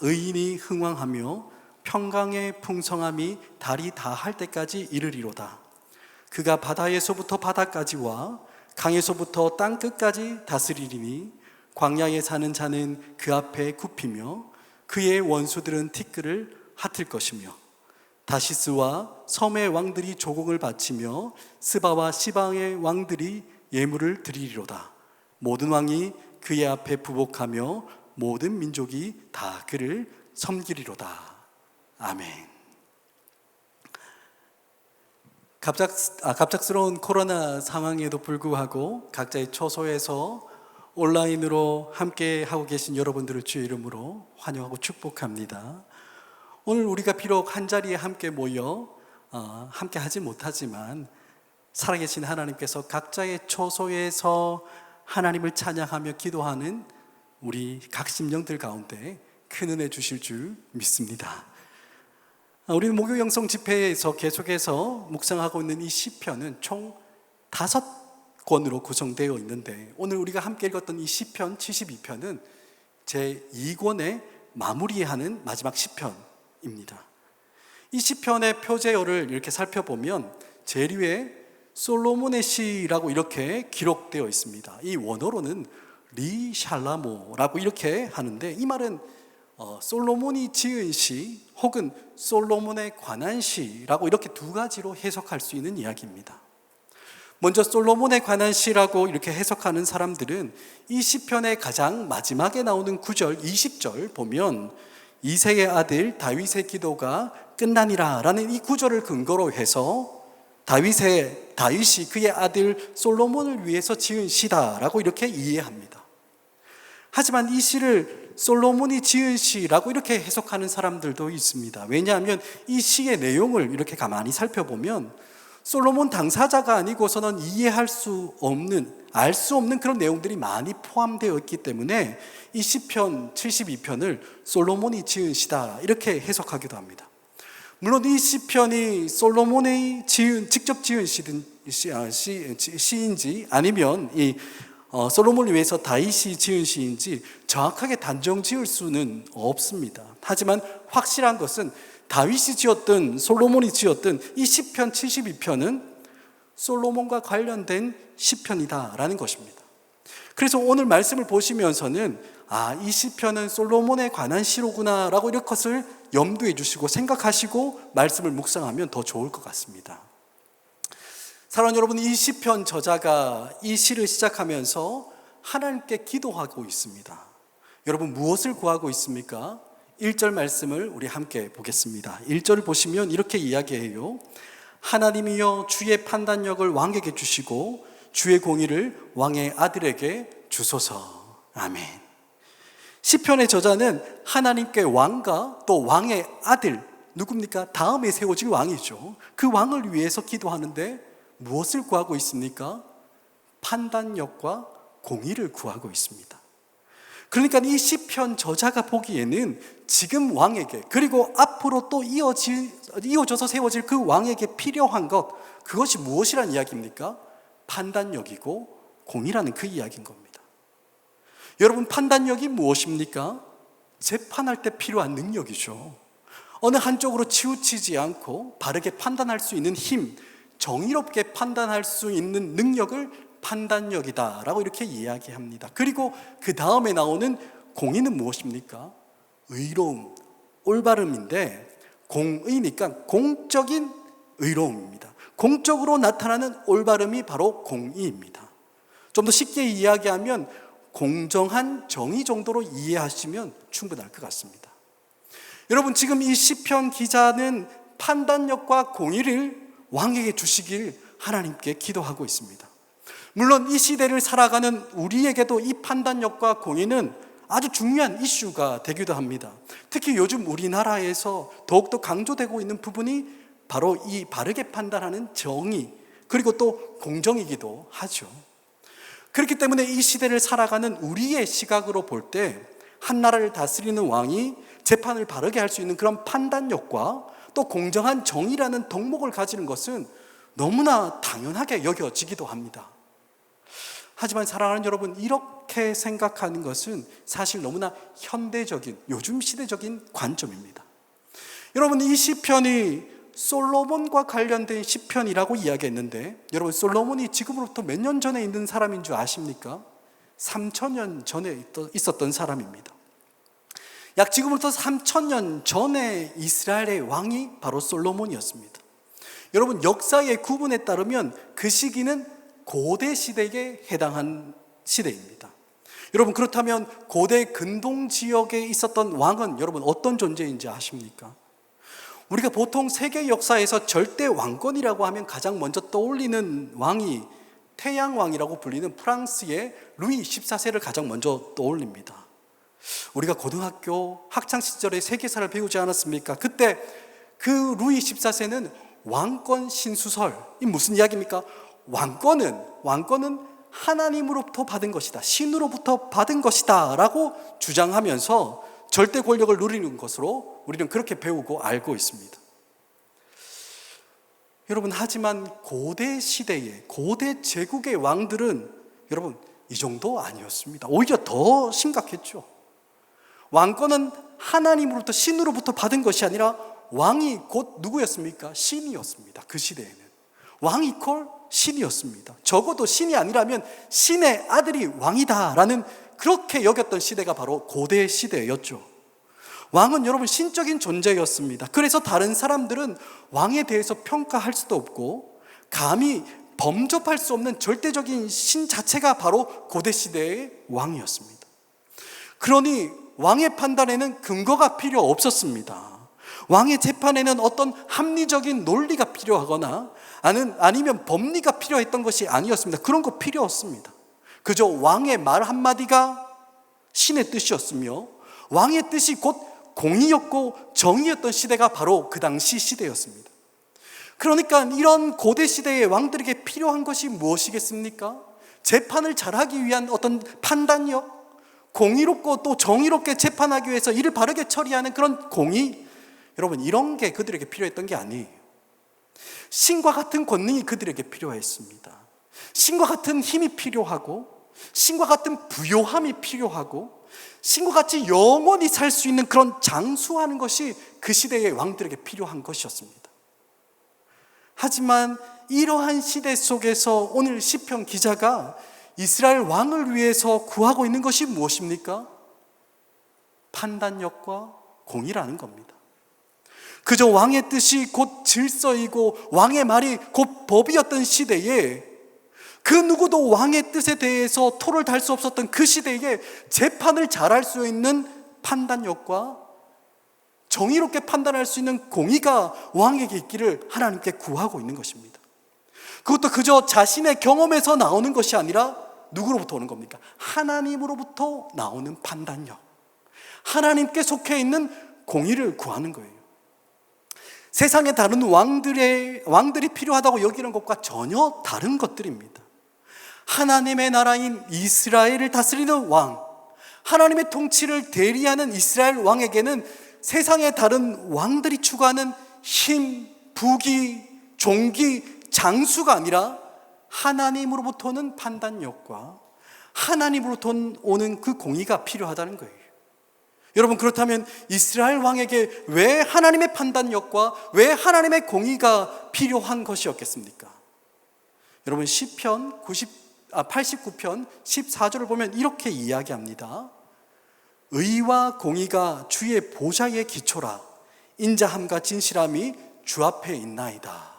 의인이 흥왕하며 평강의 풍성함이 달이 다할 때까지 이르리로다. 그가 바다에서부터 바다까지와 강에서부터 땅 끝까지 다스리리니 광야에 사는 자는 그 앞에 굽히며 그의 원수들은 티끌을 핫을 것이며 다시스와 섬의 왕들이 조공을 바치며 스바와 시방의 왕들이 예물을 드리리로다. 모든 왕이 그의 앞에 부복하며 모든 민족이 다 그를 섬기리로다. 아멘. 갑작스러운 코로나 상황에도 불구하고 각자의 처소에서 온라인으로 함께 하고 계신 여러분들을 주의 이름으로 환영하고 축복합니다. 오늘 우리가 비록 한 자리에 함께 모여 함께 하지 못하지만 살아계신 하나님께서 각자의 처소에서 하나님을 찬양하며 기도하는 우리 각 심령들 가운데 큰 은혜 주실 줄 믿습니다. 우리는 목요 영성 집회에서 계속해서 묵상하고 있는 이 시편은 총 5권으로 구성되어 있는데 오늘 우리가 함께 읽었던 이 시편 72편은 제2권의 마무리하는 마지막 시편입니다. 이 시편의 표제어를 이렇게 살펴보면 제류의 솔로몬의 시라고 이렇게 기록되어 있습니다. 이 원어로는 리샬라모라고 이렇게 하는데 이 말은 솔로몬이 지은 시 혹은 솔로몬에 관한 시라고 이렇게 두 가지로 해석할 수 있는 이야기입니다. 먼저 솔로몬에 관한 시라고 이렇게 해석하는 사람들은 이 시편의 가장 마지막에 나오는 9절, 20절 보면 이새의 아들 다윗의 기도가 끝나니라 라는 이 구절을 근거로 해서 다윗이 그의 아들 솔로몬을 위해서 지은 시다라고 이렇게 이해합니다. 하지만 이 시를 솔로몬이 지은 시라고 이렇게 해석하는 사람들도 있습니다. 왜냐하면 이 시의 내용을 이렇게 가만히 살펴보면 솔로몬 당사자가 아니고서는 이해할 수 없는, 알 수 없는 그런 내용들이 많이 포함되어 있기 때문에 이 시편 72편을 솔로몬이 지은 시다 이렇게 해석하기도 합니다. 물론 이 시편이 솔로몬이 직접 지은 시인지 아니면 솔로몬을 위해서 다윗이 지은 시인지 정확하게 단정 지을 수는 없습니다. 하지만 확실한 것은 다윗이 지었든 솔로몬이 지었든 이 시편 72편은 솔로몬과 관련된 시편이다라는 것입니다. 그래서 오늘 말씀을 보시면서는 이 시편은 솔로몬에 관한 시로구나 라고 이런 것을 염두해 주시고 생각하시고 말씀을 묵상하면 더 좋을 것 같습니다. 사랑하는 여러분, 이 시편 저자가 이 시를 시작하면서 하나님께 기도하고 있습니다. 여러분 무엇을 구하고 있습니까? 1절 말씀을 우리 함께 보겠습니다. 1절을 보시면 이렇게 이야기해요. 하나님이여 주의 판단력을 왕에게 주시고 주의 공의를 왕의 아들에게 주소서. 아멘. 시편의 저자는 하나님께 왕과 또 왕의 아들, 누굽니까? 다음에 세워질 왕이죠. 그 왕을 위해서 기도하는데 무엇을 구하고 있습니까? 판단력과 공의를 구하고 있습니다. 그러니까 이 시편 저자가 보기에는 지금 왕에게 그리고 앞으로 또 이어져서 세워질 그 왕에게 필요한 것, 그것이 무엇이란 이야기입니까? 판단력이고 공의라는 그 이야기인 겁니다. 여러분, 판단력이 무엇입니까? 재판할 때 필요한 능력이죠. 어느 한쪽으로 치우치지 않고 바르게 판단할 수 있는 힘, 정의롭게 판단할 수 있는 능력을 판단력이다라고 이렇게 이야기합니다. 그리고 그 다음에 나오는 공의는 무엇입니까? 의로움, 올바름인데 공의니까 공적인 의로움입니다. 공적으로 나타나는 올바름이 바로 공의입니다. 좀 더 쉽게 이야기하면 공정한 정의 정도로 이해하시면 충분할 것 같습니다. 여러분, 지금 이 시편 기자는 판단력과 공의를 왕에게 주시길 하나님께 기도하고 있습니다. 물론 이 시대를 살아가는 우리에게도 이 판단력과 공의는 아주 중요한 이슈가 되기도 합니다. 특히 요즘 우리나라에서 더욱더 강조되고 있는 부분이 바로 이 바르게 판단하는 정의, 그리고 또 공정이기도 하죠. 그렇기 때문에 이 시대를 살아가는 우리의 시각으로 볼 때 한 나라를 다스리는 왕이 재판을 바르게 할 수 있는 그런 판단력과 또 공정한 정의라는 덕목을 가지는 것은 너무나 당연하게 여겨지기도 합니다. 하지만 사랑하는 여러분, 이렇게 생각하는 것은 사실 너무나 현대적인, 요즘 시대적인 관점입니다. 여러분, 이 시편이 솔로몬과 관련된 시편이라고 이야기했는데, 여러분, 솔로몬이 지금으로부터 몇 년 전에 있는 사람인 줄 아십니까? 3,000년 전에 있었던 사람입니다. 약 지금부터 3,000년 전에 이스라엘의 왕이 바로 솔로몬이었습니다. 여러분, 역사의 구분에 따르면 그 시기는 고대 시대에 해당한 시대입니다. 여러분, 그렇다면 고대 근동 지역에 있었던 왕은 여러분 어떤 존재인지 아십니까? 우리가 보통 세계 역사에서 절대 왕권이라고 하면 가장 먼저 떠올리는 왕이 태양왕이라고 불리는 프랑스의 루이 14세를 가장 먼저 떠올립니다. 우리가 고등학교 학창시절에 세계사를 배우지 않았습니까? 그때 그 루이 14세는 왕권 신수설, 이 무슨 이야기입니까? 왕권은 하나님으로부터 받은 것이다, 신으로부터 받은 것이다 라고 주장하면서 절대 권력을 누리는 것으로 우리는 그렇게 배우고 알고 있습니다. 여러분, 하지만 고대 시대의, 고대 제국의 왕들은 여러분 이 정도 아니었습니다. 오히려 더 심각했죠. 왕권은 하나님으로부터, 신으로부터 받은 것이 아니라 왕이 곧 누구였습니까? 신이었습니다. 그 시대에는 왕이 이퀄 신이었습니다. 적어도 신이 아니라면 신의 아들이 왕이다라는 그렇게 여겼던 시대가 바로 고대 시대였죠. 왕은 여러분 신적인 존재였습니다. 그래서 다른 사람들은 왕에 대해서 평가할 수도 없고 감히 범접할 수 없는 절대적인 신 자체가 바로 고대 시대의 왕이었습니다. 그러니 왕의 판단에는 근거가 필요 없었습니다. 왕의 재판에는 어떤 합리적인 논리가 필요하거나 아니면 법리가 필요했던 것이 아니었습니다. 그런 거 필요 없습니다. 그저 왕의 말 한마디가 신의 뜻이었으며 왕의 뜻이 곧 공의였고 정의였던 시대가 바로 그 당시 시대였습니다. 그러니까 이런 고대 시대의 왕들에게 필요한 것이 무엇이겠습니까? 재판을 잘하기 위한 어떤 판단력, 공의롭고 또 정의롭게 재판하기 위해서 일을 바르게 처리하는 그런 공의, 여러분 이런 게 그들에게 필요했던 게 아니에요. 신과 같은 권능이 그들에게 필요했습니다. 신과 같은 힘이 필요하고, 신과 같은 부요함이 필요하고, 신과 같이 영원히 살 수 있는 그런 장수하는 것이 그 시대의 왕들에게 필요한 것이었습니다. 하지만 이러한 시대 속에서 오늘 시편 기자가 이스라엘 왕을 위해서 구하고 있는 것이 무엇입니까? 판단력과 공의라는 겁니다. 그저 왕의 뜻이 곧 질서이고 왕의 말이 곧 법이었던 시대에, 그 누구도 왕의 뜻에 대해서 토를 달 수 없었던 그 시대에 재판을 잘할 수 있는 판단력과 정의롭게 판단할 수 있는 공의가 왕에게 있기를 하나님께 구하고 있는 것입니다. 그것도 그저 자신의 경험에서 나오는 것이 아니라 누구로부터 오는 겁니까? 하나님으로부터 나오는 판단력, 하나님께 속해 있는 공의를 구하는 거예요. 세상에 다른 왕들이 필요하다고 여기는 것과 전혀 다른 것들입니다. 하나님의 나라인 이스라엘을 다스리는 왕, 하나님의 통치를 대리하는 이스라엘 왕에게는 세상의 다른 왕들이 추구하는 힘, 부귀, 종기, 장수가 아니라 하나님으로부터는 판단력과 하나님으로부터 오는 그 공의가 필요하다는 거예요. 여러분, 그렇다면 이스라엘 왕에게 왜 하나님의 판단력과 왜 하나님의 공의가 필요한 것이었겠습니까? 여러분, 시편 89편 14절을 보면 이렇게 이야기합니다. 의와 공의가 주의 보좌의 기초라. 인자함과 진실함이 주 앞에 있나이다.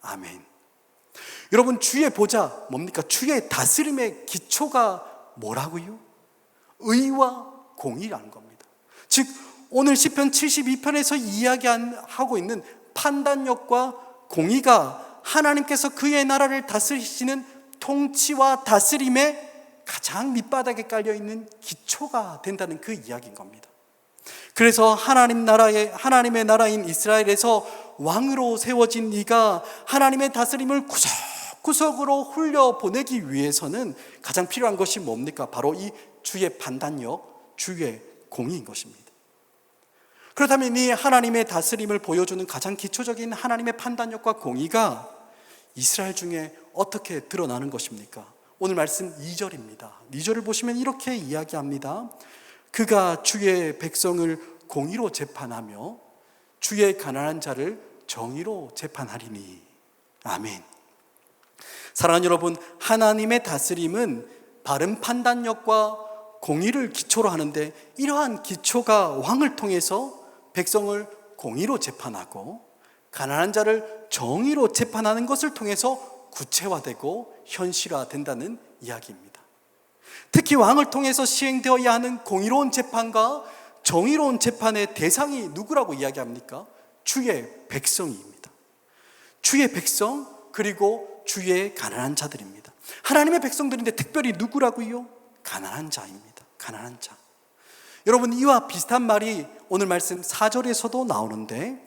아멘. 여러분, 주의 보좌 뭡니까? 주의 다스림의 기초가 뭐라고요? 의와 공의라는 겁니다. 즉 오늘 시편 72편에서 이야기하고 있는 판단력과 공의가 하나님께서 그의 나라를 다스리시는 통치와 다스림의 가장 밑바닥에 깔려있는 기초가 된다는 그 이야기인 겁니다. 그래서 하나님의 나라인 이스라엘에서 왕으로 세워진 네가 하나님의 다스림을 구석구석으로 흘려보내기 위해서는 가장 필요한 것이 뭡니까? 바로 이 주의 판단력, 주의 공의인 것입니다. 그렇다면 이 하나님의 다스림을 보여주는 가장 기초적인 하나님의 판단력과 공의가 이스라엘 중에 어떻게 드러나는 것입니까? 오늘 말씀 2절입니다. 2절을 보시면 이렇게 이야기합니다. 그가 주의 백성을 공의로 재판하며 주의 가난한 자를 정의로 재판하리니. 아멘. 사랑하는 여러분, 하나님의 다스림은 바른 판단력과 공의를 기초로 하는데, 이러한 기초가 왕을 통해서 백성을 공의로 재판하고 가난한 자를 정의로 재판하는 것을 통해서 구체화되고 현실화된다는 이야기입니다. 특히 왕을 통해서 시행되어야 하는 공의로운 재판과 정의로운 재판의 대상이 누구라고 이야기합니까? 주의 백성입니다. 주의 백성, 그리고 주의 가난한 자들입니다. 하나님의 백성들인데 특별히 누구라고요? 가난한 자입니다. 가난한 자. 여러분, 이와 비슷한 말이 오늘 말씀 4절에서도 나오는데,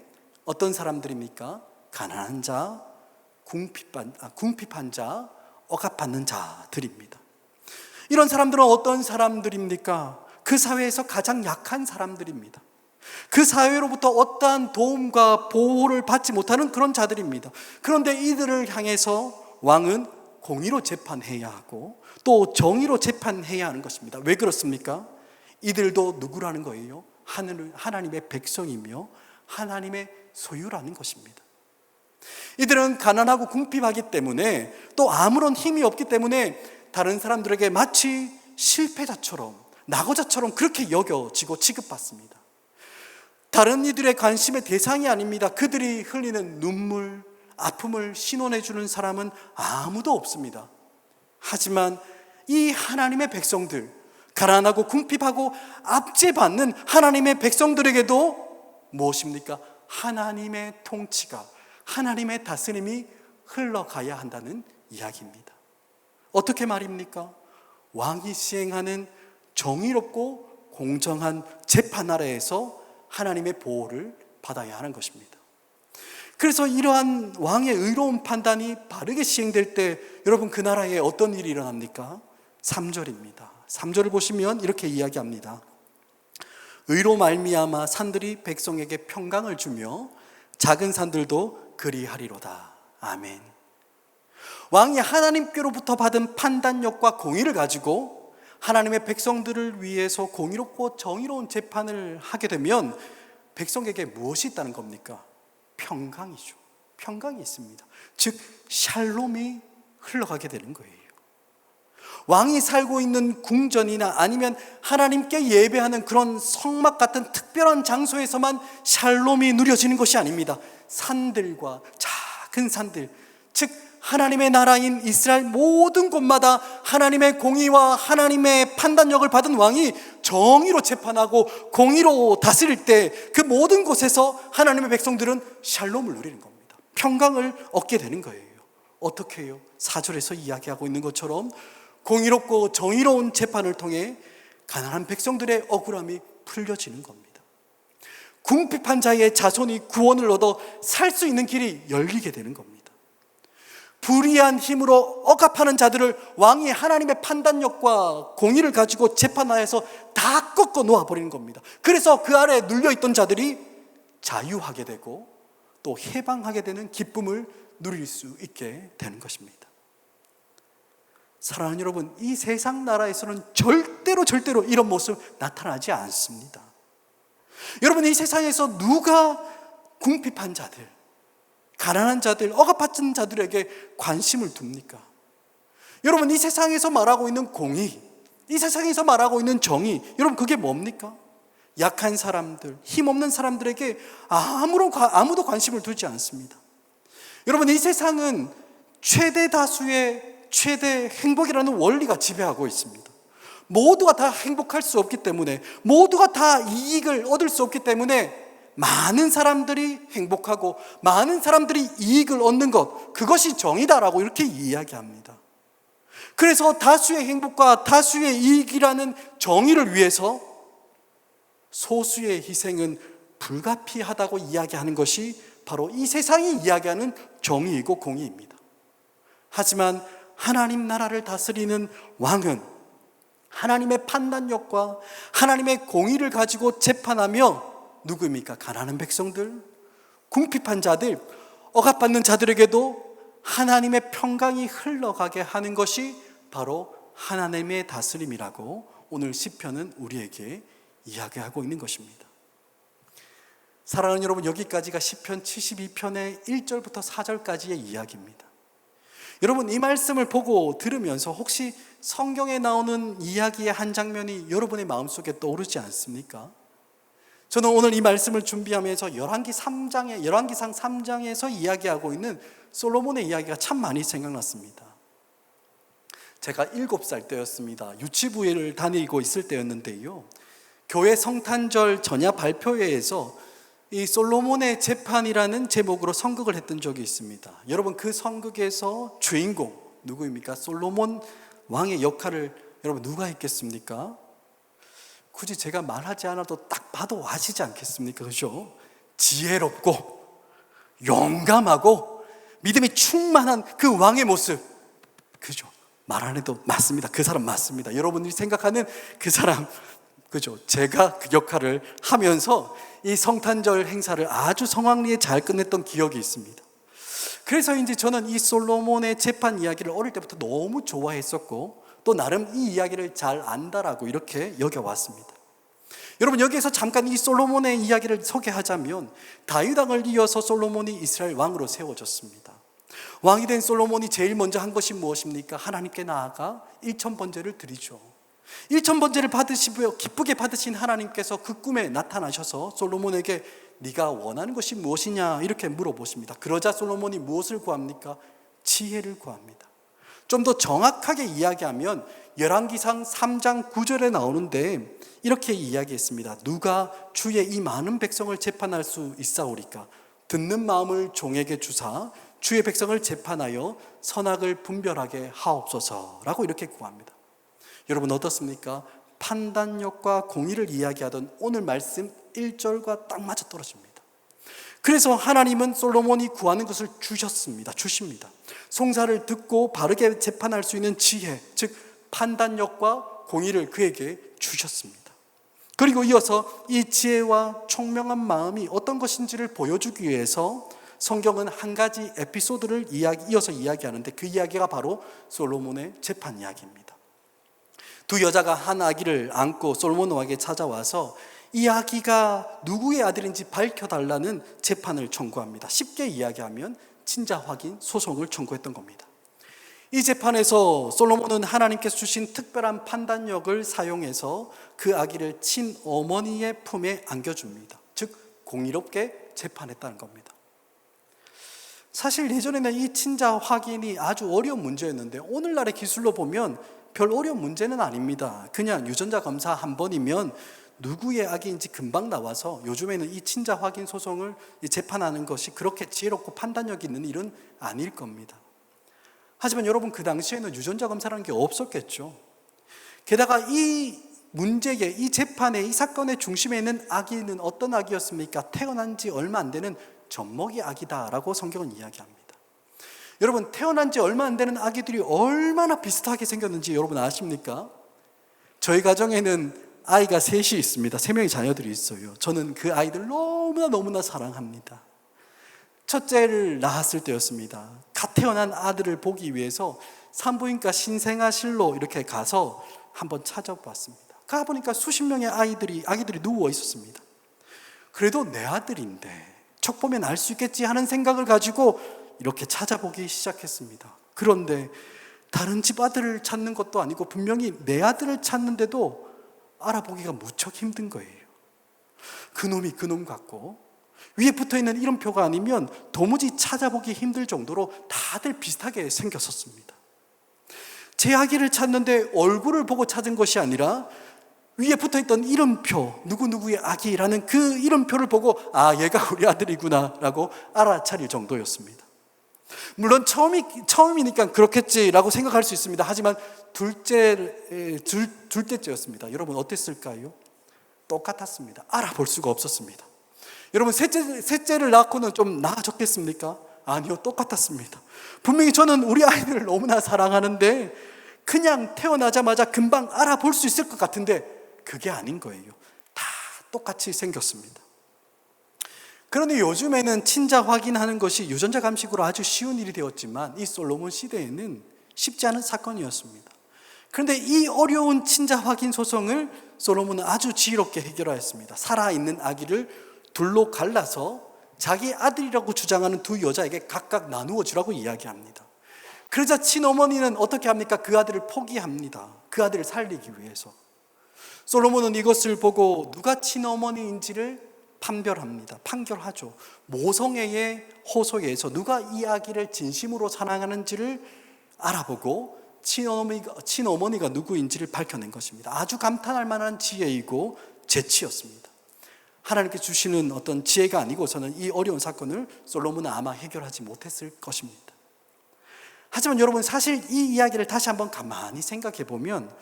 어떤 사람들입니까? 가난한 자, 궁핍한 자, 억압받는 자들입니다. 이런 사람들은 어떤 사람들입니까? 그 사회에서 가장 약한 사람들입니다. 그 사회로부터 어떠한 도움과 보호를 받지 못하는 그런 자들입니다. 그런데 이들을 향해서 왕은 공의로 재판해야 하고 또 정의로 재판해야 하는 것입니다. 왜 그렇습니까? 이들도 누구라는 거예요? 하나님의 백성이며 하나님의 소유라는 것입니다. 이들은 가난하고 궁핍하기 때문에, 또 아무런 힘이 없기 때문에 다른 사람들에게 마치 실패자처럼, 낙오자처럼 그렇게 여겨지고 취급받습니다. 다른 이들의 관심의 대상이 아닙니다. 그들이 흘리는 눈물, 아픔을 신원해 주는 사람은 아무도 없습니다. 하지만 이 하나님의 백성들, 가난하고 궁핍하고 압제받는 하나님의 백성들에게도 무엇입니까? 하나님의 통치가, 하나님의 다스림이 흘러가야 한다는 이야기입니다. 어떻게 말입니까? 왕이 시행하는 정의롭고 공정한 재판 아래에서 하나님의 보호를 받아야 하는 것입니다. 그래서 이러한 왕의 의로운 판단이 바르게 시행될 때 여러분, 그 나라에 어떤 일이 일어납니까? 3절입니다. 3절을 보시면 이렇게 이야기합니다. 의로 말미암아 산들이 백성에게 평강을 주며 작은 산들도 그리하리로다. 아멘. 왕이 하나님께로부터 받은 판단력과 공의를 가지고 하나님의 백성들을 위해서 공의롭고 정의로운 재판을 하게 되면 백성에게 무엇이 있다는 겁니까? 평강이죠. 평강이 있습니다. 즉 샬롬이 흘러가게 되는 거예요. 왕이 살고 있는 궁전이나 아니면 하나님께 예배하는 그런 성막 같은 특별한 장소에서만 샬롬이 누려지는 것이 아닙니다. 산들과 작은 산들, 즉 하나님의 나라인 이스라엘 모든 곳마다 하나님의 공의와 하나님의 판단력을 받은 왕이 정의로 재판하고 공의로 다스릴 때 그 모든 곳에서 하나님의 백성들은 샬롬을 누리는 겁니다. 평강을 얻게 되는 거예요. 어떻게 해요? 4절에서 이야기하고 있는 것처럼 공의롭고 정의로운 재판을 통해 가난한 백성들의 억울함이 풀려지는 겁니다. 궁핍한 자의 자손이 구원을 얻어 살 수 있는 길이 열리게 되는 겁니다. 불의한 힘으로 억압하는 자들을 왕이 하나님의 판단력과 공의를 가지고 재판하여서 다 꺾어 놓아버리는 겁니다. 그래서 그 아래에 눌려있던 자들이 자유하게 되고 또 해방하게 되는 기쁨을 누릴 수 있게 되는 것입니다. 사랑하는 여러분, 이 세상 나라에서는 절대로 이런 모습 나타나지 않습니다. 여러분, 이 세상에서 누가 궁핍한 자들, 가난한 자들, 억압받은 자들에게 관심을 둡니까? 여러분, 이 세상에서 말하고 있는 공의, 이 세상에서 말하고 있는 정의, 여러분 그게 뭡니까? 약한 사람들, 힘없는 사람들에게 아무도 관심을 두지 않습니다. 여러분, 이 세상은 최대 다수의 최대 행복이라는 원리가 지배하고 있습니다. 모두가 다 행복할 수 없기 때문에, 모두가 다 이익을 얻을 수 없기 때문에 많은 사람들이 행복하고 많은 사람들이 이익을 얻는 것, 그것이 정의다라고 이렇게 이야기합니다. 그래서 다수의 행복과 다수의 이익이라는 정의를 위해서 소수의 희생은 불가피하다고 이야기하는 것이 바로 이 세상이 이야기하는 정의이고 공의입니다. 하지만 하나님 나라를 다스리는 왕은 하나님의 판단력과 하나님의 공의를 가지고 재판하며 누구입니까? 가난한 백성들, 궁핍한 자들, 억압받는 자들에게도 하나님의 평강이 흘러가게 하는 것이 바로 하나님의 다스림이라고 오늘 시편은 우리에게 이야기하고 있는 것입니다. 사랑하는 여러분, 여기까지가 시편 72편의 1절부터 4절까지의 이야기입니다. 여러분, 이 말씀을 보고 들으면서 혹시 성경에 나오는 이야기의 한 장면이 여러분의 마음속에 떠오르지 않습니까? 저는 오늘 이 말씀을 준비하면서 열왕기상 3장에서 이야기하고 있는 솔로몬의 이야기가 참 많이 생각났습니다. 제가 7살 때였습니다. 유치부를 다니고 있을 때였는데요, 교회 성탄절 전야 발표회에서 이 솔로몬의 재판이라는 제목으로 선극을 했던 적이 있습니다. 여러분, 그 선극에서 주인공 누구입니까? 솔로몬 왕의 역할을 여러분 누가 했겠습니까? 굳이 제가 말하지 않아도 딱 봐도 아시지 않겠습니까? 그렇죠? 지혜롭고 용감하고 믿음이 충만한 그 왕의 모습, 그죠? 말 안 해도 맞습니다. 그 사람 맞습니다. 여러분들이 생각하는 그 사람, 그죠? 제가 그 역할을 하면서 이 성탄절 행사를 아주 성황리에 잘 끝냈던 기억이 있습니다. 그래서 이제 저는 이 솔로몬의 재판 이야기를 어릴 때부터 너무 좋아했었고 또 나름 이 이야기를 잘 안다라고 이렇게 여겨왔습니다. 여러분, 여기에서 잠깐 이 솔로몬의 이야기를 소개하자면 다윗 왕을 이어서 솔로몬이 이스라엘 왕으로 세워졌습니다. 왕이 된 솔로몬이 제일 먼저 한 것이 무엇입니까? 하나님께 나아가 일천번제를 드리죠. 일천번제를 받으시고 기쁘게 받으신 하나님께서 그 꿈에 나타나셔서 솔로몬에게 네가 원하는 것이 무엇이냐 이렇게 물어보십니다. 그러자 솔로몬이 무엇을 구합니까? 지혜를 구합니다. 좀 더 정확하게 이야기하면 열왕기상 3장 9절에 나오는데 이렇게 이야기했습니다. 누가 주의 이 많은 백성을 재판할 수 있사오리까? 듣는 마음을 종에게 주사 주의 백성을 재판하여 선악을 분별하게 하옵소서라고 이렇게 구합니다. 여러분, 어떻습니까? 판단력과 공의를 이야기하던 오늘 말씀 1절과 딱 맞아 떨어집니다. 그래서 하나님은 솔로몬이 구하는 것을 주십니다. 송사를 듣고 바르게 재판할 수 있는 지혜, 즉 판단력과 공의를 그에게 주셨습니다. 그리고 이어서 이 지혜와 총명한 마음이 어떤 것인지를 보여주기 위해서 성경은 한 가지 에피소드를 이어서 이야기하는데 그 이야기가 바로 솔로몬의 재판 이야기입니다. 두 여자가 한 아기를 안고 솔로몬 왕에게 찾아와서 이 아기가 누구의 아들인지 밝혀달라는 재판을 청구합니다. 쉽게 이야기하면 친자 확인 소송을 청구했던 겁니다. 이 재판에서 솔로몬은 하나님께서 주신 특별한 판단력을 사용해서 그 아기를 친어머니의 품에 안겨줍니다. 즉 공의롭게 재판했다는 겁니다. 사실 예전에는 이 친자 확인이 아주 어려운 문제였는데 오늘날의 기술로 보면 별 어려운 문제는 아닙니다. 그냥 유전자 검사 한 번이면 누구의 아기인지 금방 나와서 요즘에는 이 친자 확인 소송을 재판하는 것이 그렇게 지혜롭고 판단력 있는 일은 아닐 겁니다. 하지만 여러분, 그 당시에는 유전자 검사라는 게 없었겠죠. 게다가 이 문제의, 이 재판의, 이 사건의 중심에 있는 아기는 어떤 아기였습니까? 태어난 지 얼마 안 되는 젖먹이 아기다라고 성경은 이야기합니다. 여러분, 태어난 지 얼마 안 되는 아기들이 얼마나 비슷하게 생겼는지 여러분 아십니까? 저희 가정에는 아이가 셋이 있습니다. 3명의 자녀들이 있어요. 저는 그 아이들 너무나 사랑합니다. 첫째를 낳았을 때였습니다. 갓 태어난 아들을 보기 위해서 산부인과 신생아실로 이렇게 가서 한번 찾아봤습니다. 가보니까 수십 명의 아기들이 누워 있었습니다. 그래도 내 아들인데 척 보면 알 수 있겠지 하는 생각을 가지고 이렇게 찾아보기 시작했습니다. 그런데 다른 집 아들을 찾는 것도 아니고 분명히 내 아들을 찾는데도 알아보기가 무척 힘든 거예요. 그놈이 그놈 같고 위에 붙어있는 이름표가 아니면 도무지 찾아보기 힘들 정도로 다들 비슷하게 생겼었습니다. 제 아기를 찾는데 얼굴을 보고 찾은 것이 아니라 위에 붙어있던 이름표, 누구누구의 아기라는 그 이름표를 보고 아, 얘가 우리 아들이구나 라고 알아차릴 정도였습니다. 물론 처음이니까 그렇겠지라고 생각할 수 있습니다. 하지만 둘째였습니다. 여러분 어땠을까요? 똑같았습니다. 알아볼 수가 없었습니다. 여러분 셋째를 낳고는 좀 나아졌겠습니까? 아니요, 똑같았습니다. 분명히 저는 우리 아이들을 너무나 사랑하는데 그냥 태어나자마자 금방 알아볼 수 있을 것 같은데 그게 아닌 거예요. 다 똑같이 생겼습니다. 그런데 요즘에는 친자 확인하는 것이 유전자 감식으로 아주 쉬운 일이 되었지만 이 솔로몬 시대에는 쉽지 않은 사건이었습니다. 그런데 이 어려운 친자 확인 소송을 솔로몬은 아주 지혜롭게 해결하였습니다. 살아있는 아기를 둘로 갈라서 자기 아들이라고 주장하는 두 여자에게 각각 나누어 주라고 이야기합니다. 그러자 친어머니는 어떻게 합니까? 그 아들을 포기합니다. 그 아들을 살리기 위해서. 솔로몬은 이것을 보고 누가 친어머니인지를 판결하죠. 모성애의 호소에 의해서 누가 이 아기를 진심으로 사랑하는지를 알아보고 친어머니가 누구인지를 밝혀낸 것입니다. 아주 감탄할 만한 지혜이고 재치였습니다. 하나님께 주시는 어떤 지혜가 아니고서는 이 어려운 사건을 솔로몬은 아마 해결하지 못했을 것입니다. 하지만 여러분, 사실 이 이야기를 다시 한번 가만히 생각해 보면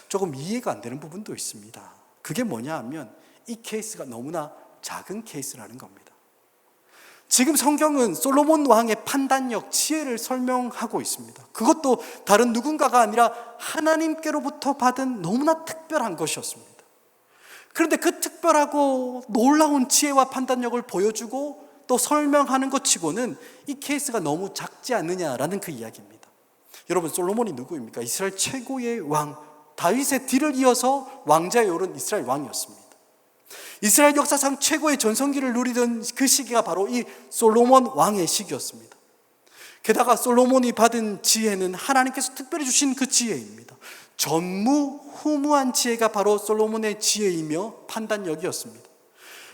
조금 이해가 안 되는 부분도 있습니다. 그게 뭐냐 하면 이 케이스가 너무나 작은 케이스라는 겁니다. 지금 성경은 솔로몬 왕의 판단력, 지혜를 설명하고 있습니다. 그것도 다른 누군가가 아니라 하나님께로부터 받은 너무나 특별한 것이었습니다. 그런데 그 특별하고 놀라운 지혜와 판단력을 보여주고 또 설명하는 것 치고는 이 케이스가 너무 작지 않느냐라는 그 이야기입니다. 여러분, 솔로몬이 누구입니까? 이스라엘 최고의 왕, 다윗의 뒤를 이어서 왕자에 오른 이스라엘 왕이었습니다. 이스라엘 역사상 최고의 전성기를 누리던 그 시기가 바로 이 솔로몬 왕의 시기였습니다. 게다가 솔로몬이 받은 지혜는 하나님께서 특별히 주신 그 지혜입니다. 전무후무한 지혜가 바로 솔로몬의 지혜이며 판단력이었습니다.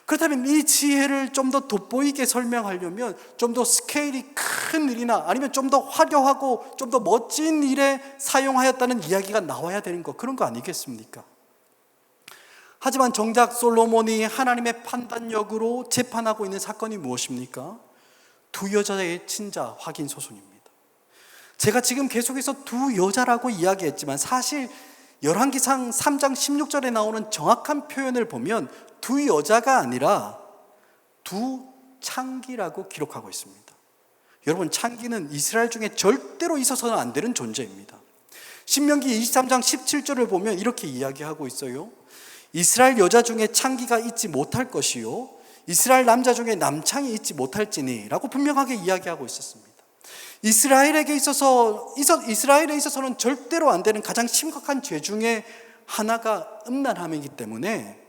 그렇다면 이 지혜를 좀 더 돋보이게 설명하려면 좀 더 스케일이 큰 일이나 아니면 좀 더 화려하고 좀 더 멋진 일에 사용하였다는 이야기가 나와야 되는 거, 그런 거 아니겠습니까? 하지만 정작 솔로몬이 하나님의 판단력으로 재판하고 있는 사건이 무엇입니까? 두 여자의 친자 확인 소송입니다. 제가 지금 계속해서 두 여자라고 이야기했지만 사실 열왕기상 3장 16절에 나오는 정확한 표현을 보면 두 여자가 아니라 두 창기라고 기록하고 있습니다. 여러분, 창기는 이스라엘 중에 절대로 있어서는 안 되는 존재입니다. 신명기 23장 17절을 보면 이렇게 이야기하고 있어요. 이스라엘 여자 중에 창기가 있지 못할 것이요 이스라엘 남자 중에 남창이 있지 못할지니 라고 분명하게 이야기하고 있었습니다. 이스라엘에 있어서는 절대로 안 되는 가장 심각한 죄 중에 하나가 음란함이기 때문에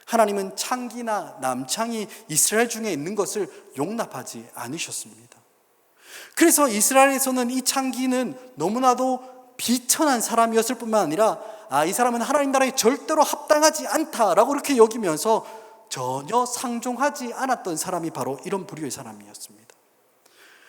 하나님은 창기나 남창이 이스라엘 중에 있는 것을 용납하지 않으셨습니다. 그래서 이스라엘에서는 이 창기는 너무나도 비천한 사람이었을 뿐만 아니라 이 사람은 하나님 나라에 절대로 합당하지 않다라고 그렇게 여기면서 전혀 상종하지 않았던 사람이 바로 이런 부류의 사람이었습니다.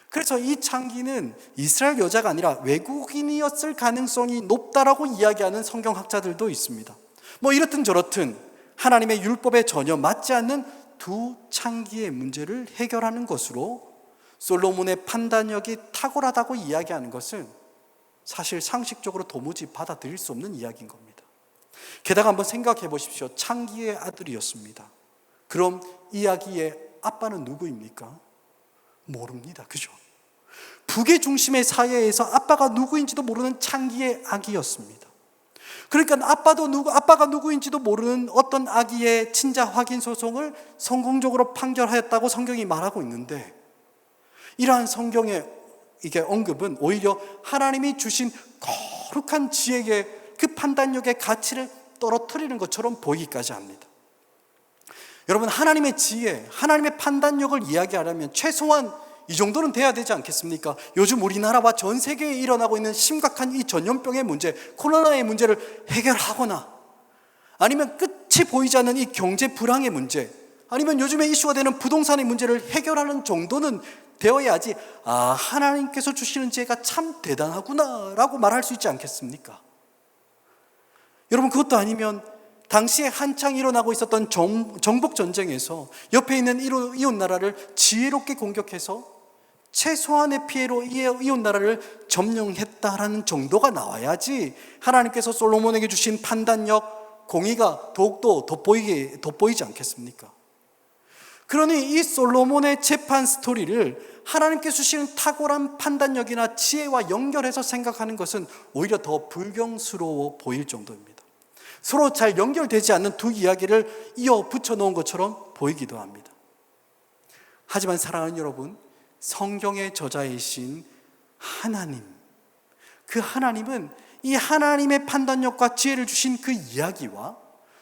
그래서 이 창기는 이스라엘 여자가 아니라 외국인이었을 가능성이 높다라고 이야기하는 성경학자들도 있습니다. 뭐 이렇든 저렇든 하나님의 율법에 전혀 맞지 않는 두 창기의 문제를 해결하는 것으로 솔로몬의 판단력이 탁월하다고 이야기하는 것은 사실 상식적으로 도무지 받아들일 수 없는 이야기인 겁니다. 게다가 한번 생각해 보십시오. 창기의 아들이었습니다. 그럼 이 아기의 아빠는 누구입니까? 모릅니다. 그죠? 북의 중심의 사회에서 아빠가 누구인지도 모르는 창기의 아기였습니다. 그러니까 아빠가 누구인지도 모르는 어떤 아기의 친자 확인 소송을 성공적으로 판결하였다고 성경이 말하고 있는데, 이러한 성경의 이게 언급은 오히려 하나님이 주신 거룩한 지혜의 그 판단력의 가치를 떨어뜨리는 것처럼 보이기까지 합니다. 여러분, 하나님의 지혜, 하나님의 판단력을 이야기하려면 최소한 이 정도는 돼야 되지 않겠습니까? 요즘 우리나라와 전 세계에 일어나고 있는 심각한 이 전염병의 문제, 코로나의 문제를 해결하거나, 아니면 끝이 보이지 않는 이 경제 불황의 문제, 아니면 요즘에 이슈가 되는 부동산의 문제를 해결하는 정도는 되어야지 하나님께서 주시는 지혜가 참 대단하구나 라고 말할 수 있지 않겠습니까? 여러분, 그것도 아니면 당시에 한창 일어나고 있었던 정복 전쟁에서 옆에 있는 이웃 나라를 지혜롭게 공격해서 최소한의 피해로 이웃 나라를 점령했다라는 정도가 나와야지 하나님께서 솔로몬에게 주신 판단력, 공의가 더욱더 돋보이지 않겠습니까? 그러니 이 솔로몬의 재판 스토리를 하나님께서 주시는 탁월한 판단력이나 지혜와 연결해서 생각하는 것은 오히려 더 불경스러워 보일 정도입니다. 서로 잘 연결되지 않는 두 이야기를 이어 붙여놓은 것처럼 보이기도 합니다. 하지만 사랑하는 여러분, 성경의 저자이신 하나님, 그 하나님은 이 하나님의 판단력과 지혜를 주신 그 이야기와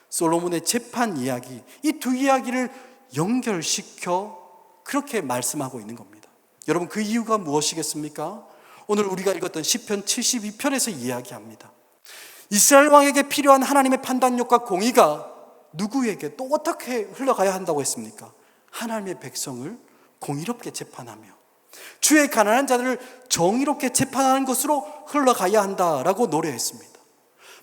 솔로몬의 재판 이야기, 이 두 이야기를 연결시켜 그렇게 말씀하고 있는 겁니다. 여러분, 그 이유가 무엇이겠습니까? 오늘 우리가 읽었던 시편 72편에서 이야기합니다. 이스라엘 왕에게 필요한 하나님의 판단력과 공의가 누구에게 또 어떻게 흘러가야 한다고 했습니까? 하나님의 백성을 공의롭게 재판하며 주의 가난한 자들을 정의롭게 재판하는 것으로 흘러가야 한다라고 노래했습니다.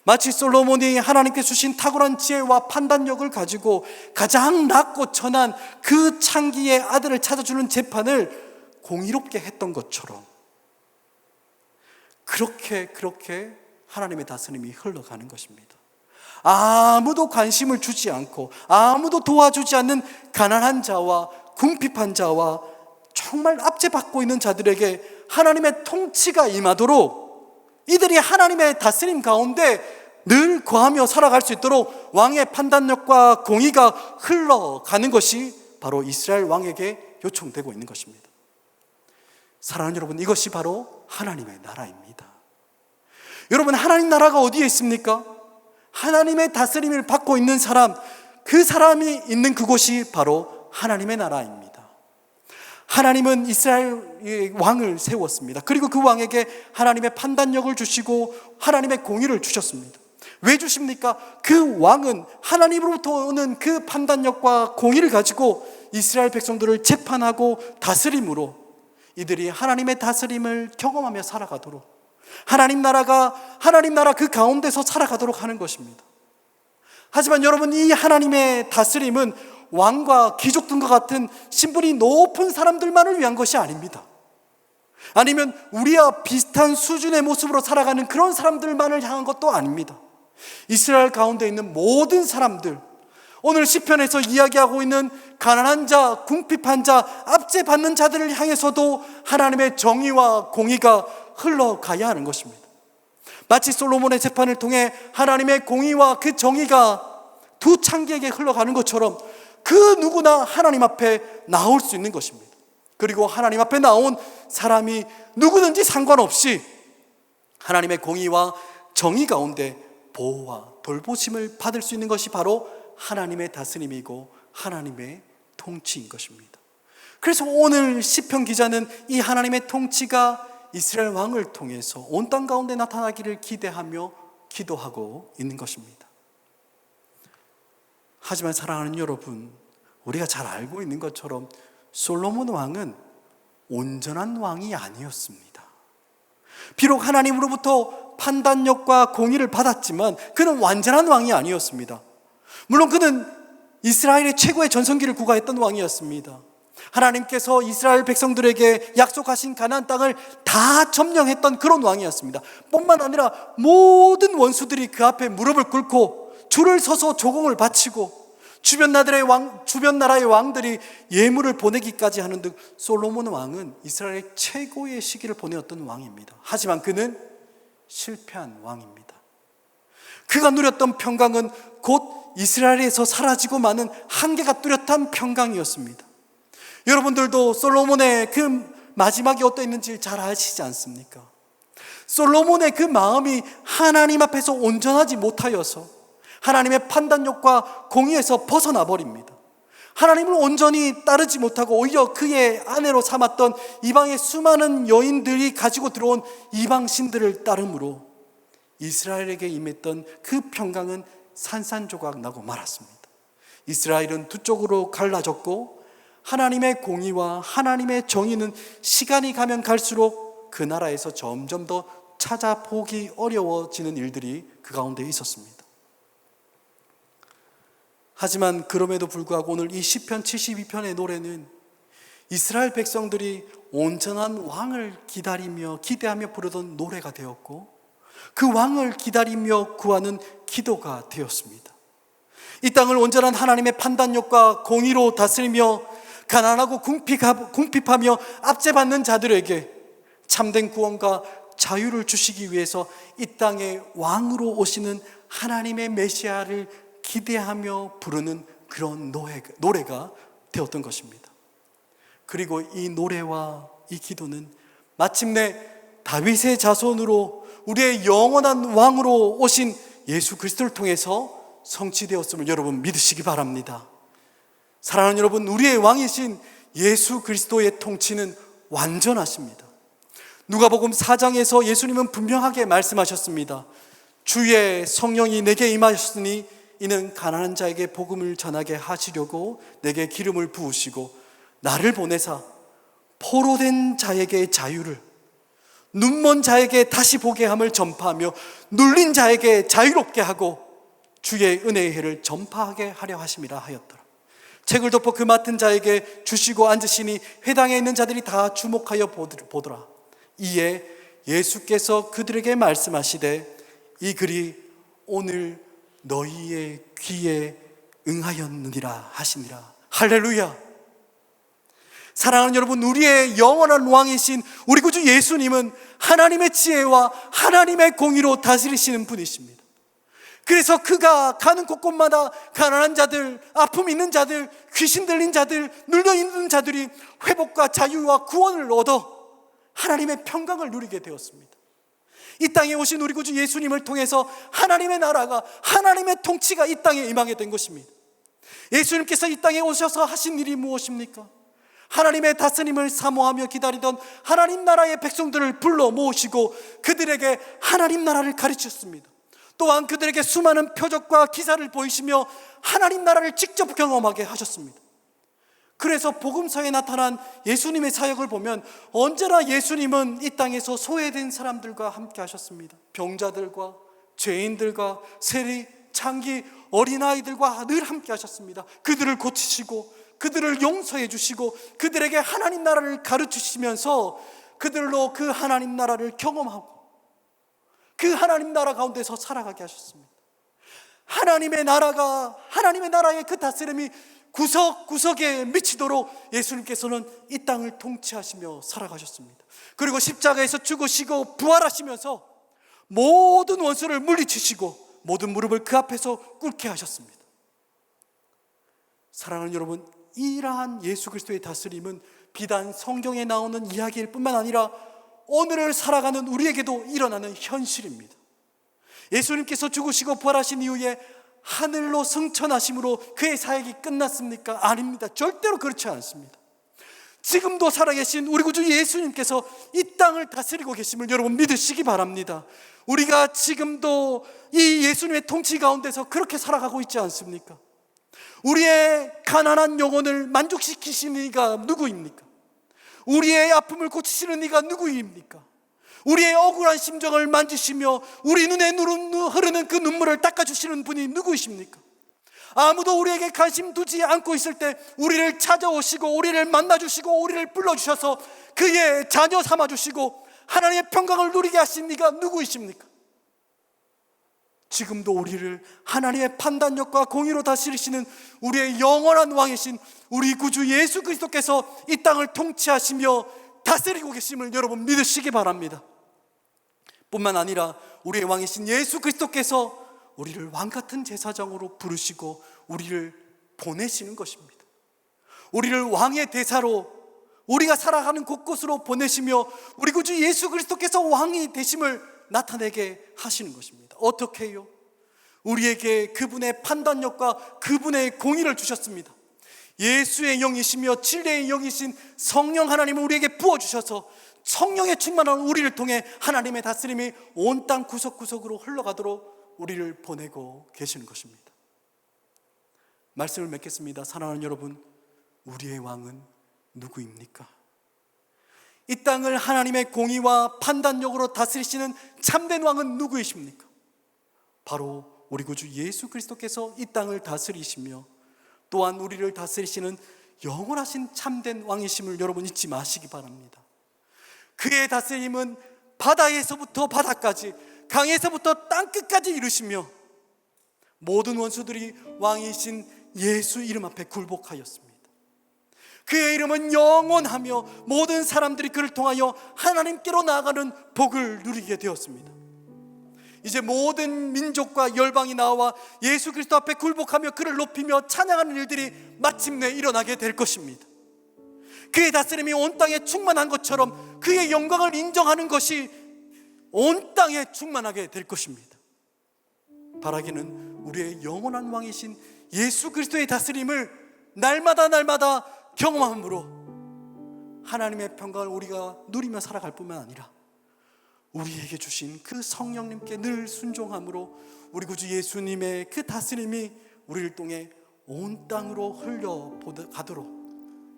마치 솔로몬이 하나님께 주신 탁월한 지혜와 판단력을 가지고 가장 낮고 천한 그 창기의 아들을 찾아주는 재판을 공의롭게 했던 것처럼 그렇게 하나님의 다스림이 흘러가는 것입니다. 아무도 관심을 주지 않고 아무도 도와주지 않는 가난한 자와 궁핍한 자와 정말 압제받고 있는 자들에게 하나님의 통치가 임하도록 이들이 하나님의 다스림 가운데 늘 거하며 살아갈 수 있도록 왕의 판단력과 공의가 흘러가는 것이 바로 이스라엘 왕에게 요청되고 있는 것입니다. 사랑하는 여러분, 이것이 바로 하나님의 나라입니다. 여러분, 하나님 나라가 어디에 있습니까? 하나님의 다스림을 받고 있는 사람, 그 사람이 있는 그곳이 바로 하나님의 나라입니다. 하나님은 이스라엘 왕을 세웠습니다. 그리고 그 왕에게 하나님의 판단력을 주시고 하나님의 공의를 주셨습니다. 왜 주십니까? 그 왕은 하나님으로부터 오는 그 판단력과 공의를 가지고 이스라엘 백성들을 재판하고 다스림으로 이들이 하나님의 다스림을 경험하며 살아가도록 하나님 나라 그 가운데서 살아가도록 하는 것입니다. 하지만 여러분, 이 하나님의 다스림은 왕과 귀족 등과 같은 신분이 높은 사람들만을 위한 것이 아닙니다. 아니면 우리와 비슷한 수준의 모습으로 살아가는 그런 사람들만을 향한 것도 아닙니다. 이스라엘 가운데 있는 모든 사람들, 오늘 시편에서 이야기하고 있는 가난한 자, 궁핍한 자, 압제받는 자들을 향해서도 하나님의 정의와 공의가 흘러가야 하는 것입니다. 마치 솔로몬의 재판을 통해 하나님의 공의와 그 정의가 두 창기에게 흘러가는 것처럼 그 누구나 하나님 앞에 나올 수 있는 것입니다. 그리고 하나님 앞에 나온 사람이 누구든지 상관없이 하나님의 공의와 정의 가운데 보호와 돌보심을 받을 수 있는 것이 바로 하나님의 다스림이고 하나님의 통치인 것입니다. 그래서 오늘 시편 기자는 이 하나님의 통치가 이스라엘 왕을 통해서 온 땅 가운데 나타나기를 기대하며 기도하고 있는 것입니다. 하지만 사랑하는 여러분, 우리가 잘 알고 있는 것처럼 솔로몬 왕은 온전한 왕이 아니었습니다. 비록 하나님으로부터 판단력과 공의를 받았지만 그는 완전한 왕이 아니었습니다. 물론 그는 이스라엘의 최고의 전성기를 구가했던 왕이었습니다. 하나님께서 이스라엘 백성들에게 약속하신 가나안 땅을 다 점령했던 그런 왕이었습니다. 뿐만 아니라 모든 원수들이 그 앞에 무릎을 꿇고 줄을 서서 조공을 바치고 주변 나라의 왕들이 예물을 보내기까지 하는 등 솔로몬 왕은 이스라엘의 최고의 시기를 보내었던 왕입니다. 하지만 그는 실패한 왕입니다. 그가 누렸던 평강은 곧 이스라엘에서 사라지고 마는 한계가 뚜렷한 평강이었습니다. 여러분들도 솔로몬의 그 마지막이 어떠했는지 잘 아시지 않습니까? 솔로몬의 그 마음이 하나님 앞에서 온전하지 못하여서 하나님의 판단력과 공의에서 벗어나 버립니다. 하나님을 온전히 따르지 못하고 오히려 그의 아내로 삼았던 이방의 수많은 여인들이 가지고 들어온 이방 신들을 따름으로 이스라엘에게 임했던 그 평강은 산산조각 나고 말았습니다. 이스라엘은 두 쪽으로 갈라졌고 하나님의 공의와 하나님의 정의는 시간이 가면 갈수록 그 나라에서 점점 더 찾아보기 어려워지는 일들이 그 가운데 있었습니다. 하지만 그럼에도 불구하고 오늘 이 시편 72편의 노래는 이스라엘 백성들이 온전한 왕을 기다리며 기대하며 부르던 노래가 되었고, 그 왕을 기다리며 구하는 기도가 되었습니다. 이 땅을 온전한 하나님의 판단력과 공의로 다스리며 가난하고 궁핍하며 압제받는 자들에게 참된 구원과 자유를 주시기 위해서 이 땅에 왕으로 오시는 하나님의 메시아를 기대하며 부르는 그런 노래가 되었던 것입니다. 그리고 이 노래와 이 기도는 마침내 다윗의 자손으로 우리의 영원한 왕으로 오신 예수 그리스도를 통해서 성취되었음을 여러분 믿으시기 바랍니다. 사랑하는 여러분, 우리의 왕이신 예수 그리스도의 통치는 완전하십니다. 누가복음 4장에서 예수님은 분명하게 말씀하셨습니다. 주의 성령이 내게 임하셨으니 이는 가난한 자에게 복음을 전하게 하시려고 내게 기름을 부으시고 나를 보내사 포로된 자에게 자유를, 눈먼 자에게 다시 보게 함을 전파하며 눌린 자에게 자유롭게 하고 주의 은혜의 해를 전파하게 하려 하심이라 하였더라. 책을 덮어 그 맡은 자에게 주시고 앉으시니 회당에 있는 자들이 다 주목하여 보더라. 이에 예수께서 그들에게 말씀하시되 이 글이 오늘 너희의 귀에 응하였느니라 하시니라. 할렐루야. 사랑하는 여러분, 우리의 영원한 왕이신 우리 구주 예수님은 하나님의 지혜와 하나님의 공의로 다스리시는 분이십니다. 그래서 그가 가는 곳곳마다 가난한 자들, 아픔 있는 자들, 귀신 들린 자들, 눌려 있는 자들이 회복과 자유와 구원을 얻어 하나님의 평강을 누리게 되었습니다. 이 땅에 오신 우리 구주 예수님을 통해서 하나님의 나라가, 하나님의 통치가 이 땅에 임하게 된 것입니다. 예수님께서 이 땅에 오셔서 하신 일이 무엇입니까? 하나님의 다스림을 사모하며 기다리던 하나님 나라의 백성들을 불러 모으시고 그들에게 하나님 나라를 가르쳤습니다. 또한 그들에게 수많은 표적과 기사를 보이시며 하나님 나라를 직접 경험하게 하셨습니다. 그래서 복음서에 나타난 예수님의 사역을 보면 언제나 예수님은 이 땅에서 소외된 사람들과 함께 하셨습니다. 병자들과 죄인들과 세리, 창기, 어린아이들과 늘 함께 하셨습니다. 그들을 고치시고 그들을 용서해 주시고 그들에게 하나님 나라를 가르치시면서 그들로 그 하나님 나라를 경험하고 그 하나님 나라 가운데서 살아가게 하셨습니다. 하나님의 나라의 그 다스림이 구석구석에 미치도록 예수님께서는 이 땅을 통치하시며 살아가셨습니다. 그리고 십자가에서 죽으시고 부활하시면서 모든 원수를 물리치시고 모든 무릎을 그 앞에서 꿇게 하셨습니다. 사랑하는 여러분, 이러한 예수 그리스도의 다스림은 비단 성경에 나오는 이야기일 뿐만 아니라 오늘을 살아가는 우리에게도 일어나는 현실입니다. 예수님께서 죽으시고 부활하신 이후에 하늘로 승천하심으로 그의 사역이 끝났습니까? 아닙니다. 절대로 그렇지 않습니다. 지금도 살아계신 우리 구주 예수님께서 이 땅을 다스리고 계심을 여러분 믿으시기 바랍니다. 우리가 지금도 이 예수님의 통치 가운데서 그렇게 살아가고 있지 않습니까? 우리의 가난한 영혼을 만족시키시는 이가 누구입니까? 우리의 아픔을 고치시는 이가 누구입니까? 우리의 억울한 심정을 만지시며 우리 눈에 흐르는 그 눈물을 닦아주시는 분이 누구이십니까? 아무도 우리에게 관심 두지 않고 있을 때 우리를 찾아오시고 우리를 만나주시고 우리를 불러주셔서 그의 자녀 삼아주시고 하나님의 평강을 누리게 하신 이가 누구이십니까? 지금도 우리를 하나님의 판단력과 공의로 다스리시는 우리의 영원한 왕이신 우리 구주 예수 그리스도께서 이 땅을 통치하시며 다스리고 계심을 여러분 믿으시기 바랍니다. 뿐만 아니라 우리의 왕이신 예수 그리스도께서 우리를 왕같은 제사장으로 부르시고 우리를 보내시는 것입니다. 우리를 왕의 대사로 우리가 살아가는 곳곳으로 보내시며 우리 구주 예수 그리스도께서 왕이 되심을 나타내게 하시는 것입니다. 어떻게 해요? 우리에게 그분의 판단력과 그분의 공의를 주셨습니다. 예수의 영이시며 진리의 영이신 성령 하나님을 우리에게 부어주셔서 성령의 충만한 우리를 통해 하나님의 다스림이 온 땅 구석구석으로 흘러가도록 우리를 보내고 계시는 것입니다. 말씀을 맺겠습니다. 사랑하는 여러분, 우리의 왕은 누구입니까? 이 땅을 하나님의 공의와 판단력으로 다스리시는 참된 왕은 누구이십니까? 바로 우리 구주 예수 그리스도께서 이 땅을 다스리시며 또한 우리를 다스리시는 영원하신 참된 왕이심을 여러분 잊지 마시기 바랍니다. 그의 다스림은 바다에서부터 바다까지, 강에서부터 땅끝까지 이루시며 모든 원수들이 왕이신 예수 이름 앞에 굴복하였습니다. 그의 이름은 영원하며 모든 사람들이 그를 통하여 하나님께로 나아가는 복을 누리게 되었습니다. 이제 모든 민족과 열방이 나와 예수 그리스도 앞에 굴복하며 그를 높이며 찬양하는 일들이 마침내 일어나게 될 것입니다. 그의 다스림이 온 땅에 충만한 것처럼 그의 영광을 인정하는 것이 온 땅에 충만하게 될 것입니다. 바라기는 우리의 영원한 왕이신 예수 그리스도의 다스림을 날마다 경험함으로 하나님의 평강을 우리가 누리며 살아갈 뿐만 아니라 우리에게 주신 그 성령님께 늘 순종함으로 우리 구주 예수님의 그 다스림이 우리를 통해 온 땅으로 흘러가도록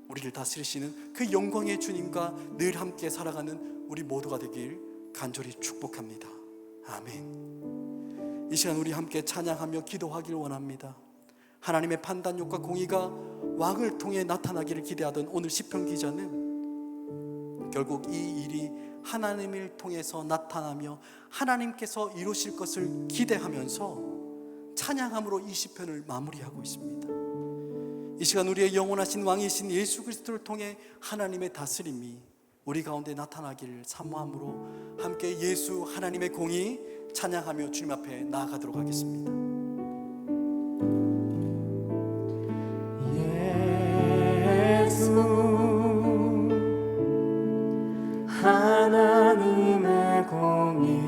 우리를 다스리시는 그 영광의 주님과 늘 함께 살아가는 우리 모두가 되길 간절히 축복합니다. 아멘. 이 시간 우리 함께 찬양하며 기도하길 원합니다. 하나님의 판단력과 공의가 왕을 통해 나타나기를 기대하던 오늘 시편 기자는 결국 이 일이 하나님을 통해서 나타나며 하나님께서 이루실 것을 기대하면서 찬양함으로 이 시편을 마무리하고 있습니다. 이 시간 우리의 영원하신 왕이신 예수 그리스도를 통해 하나님의 다스림이 우리 가운데 나타나기를 사모함으로 함께 예수 하나님의 공의 찬양하며 주님 앞에 나아가도록 하겠습니다. 하나님의 공의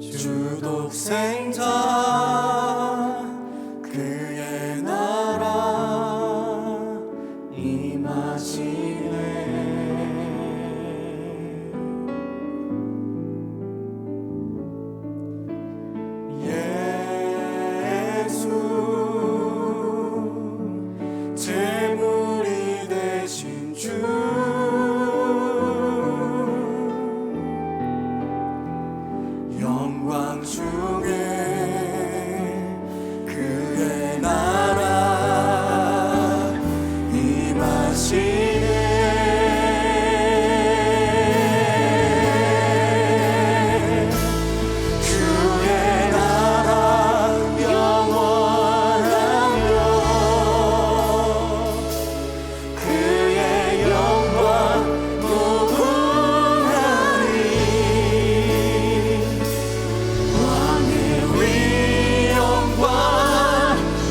주독생자 그의 나라 임하시네. 예수 제물이 되신 주 영광 중에 그의 나라 임하시네. 주의 나라 영원하며 그의 영광 무궁하리. 왕의 위엄과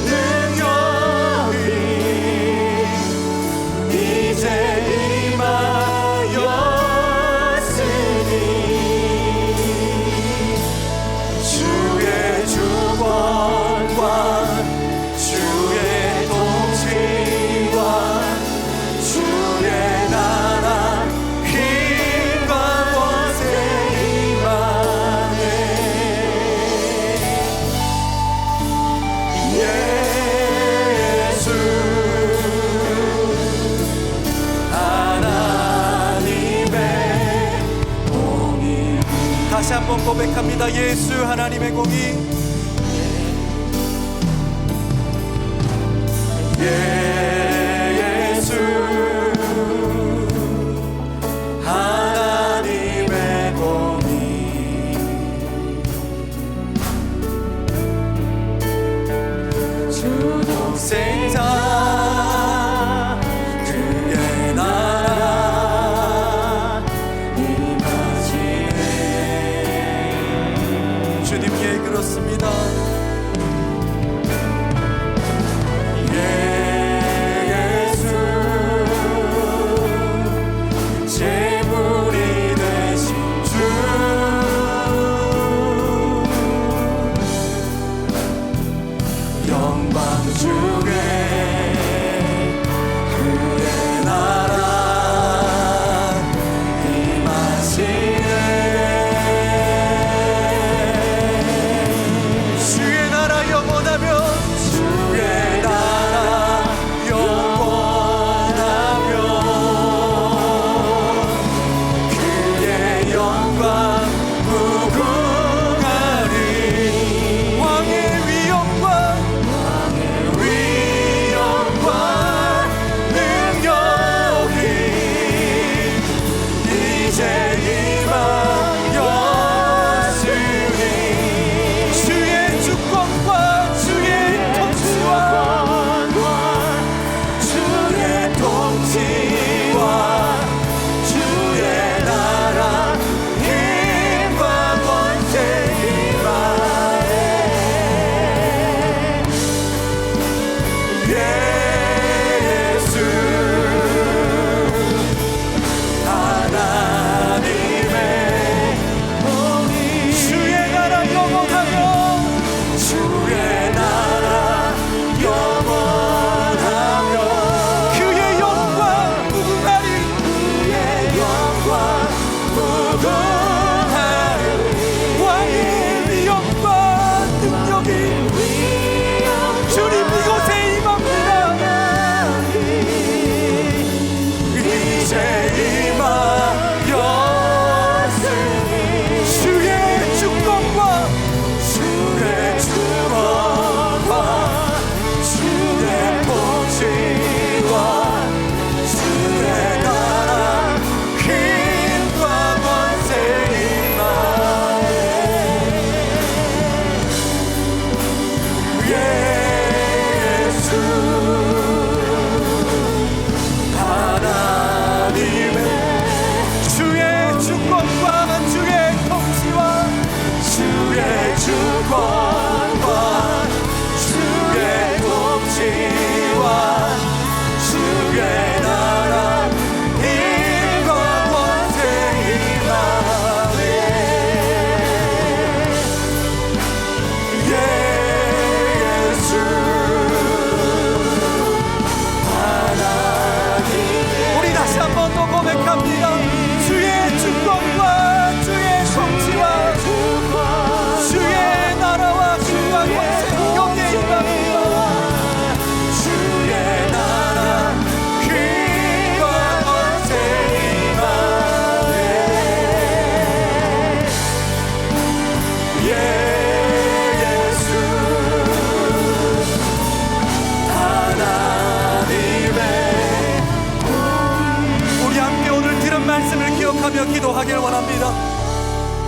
능력이 이제 임하였으니 주의 주권과 주의 통치와 주의 나라 힘과 권세 임하네. 예수 하나님의 공의. 다시 한번 고백합니다. 예수 하나님의 공의. 예수 하나님의 공의. 주독생자 그의 나라 임하시네. 주님께 그렇습니다. 예수 제물이 되신 주 영광 중에 그의 나라 임하시네. 주의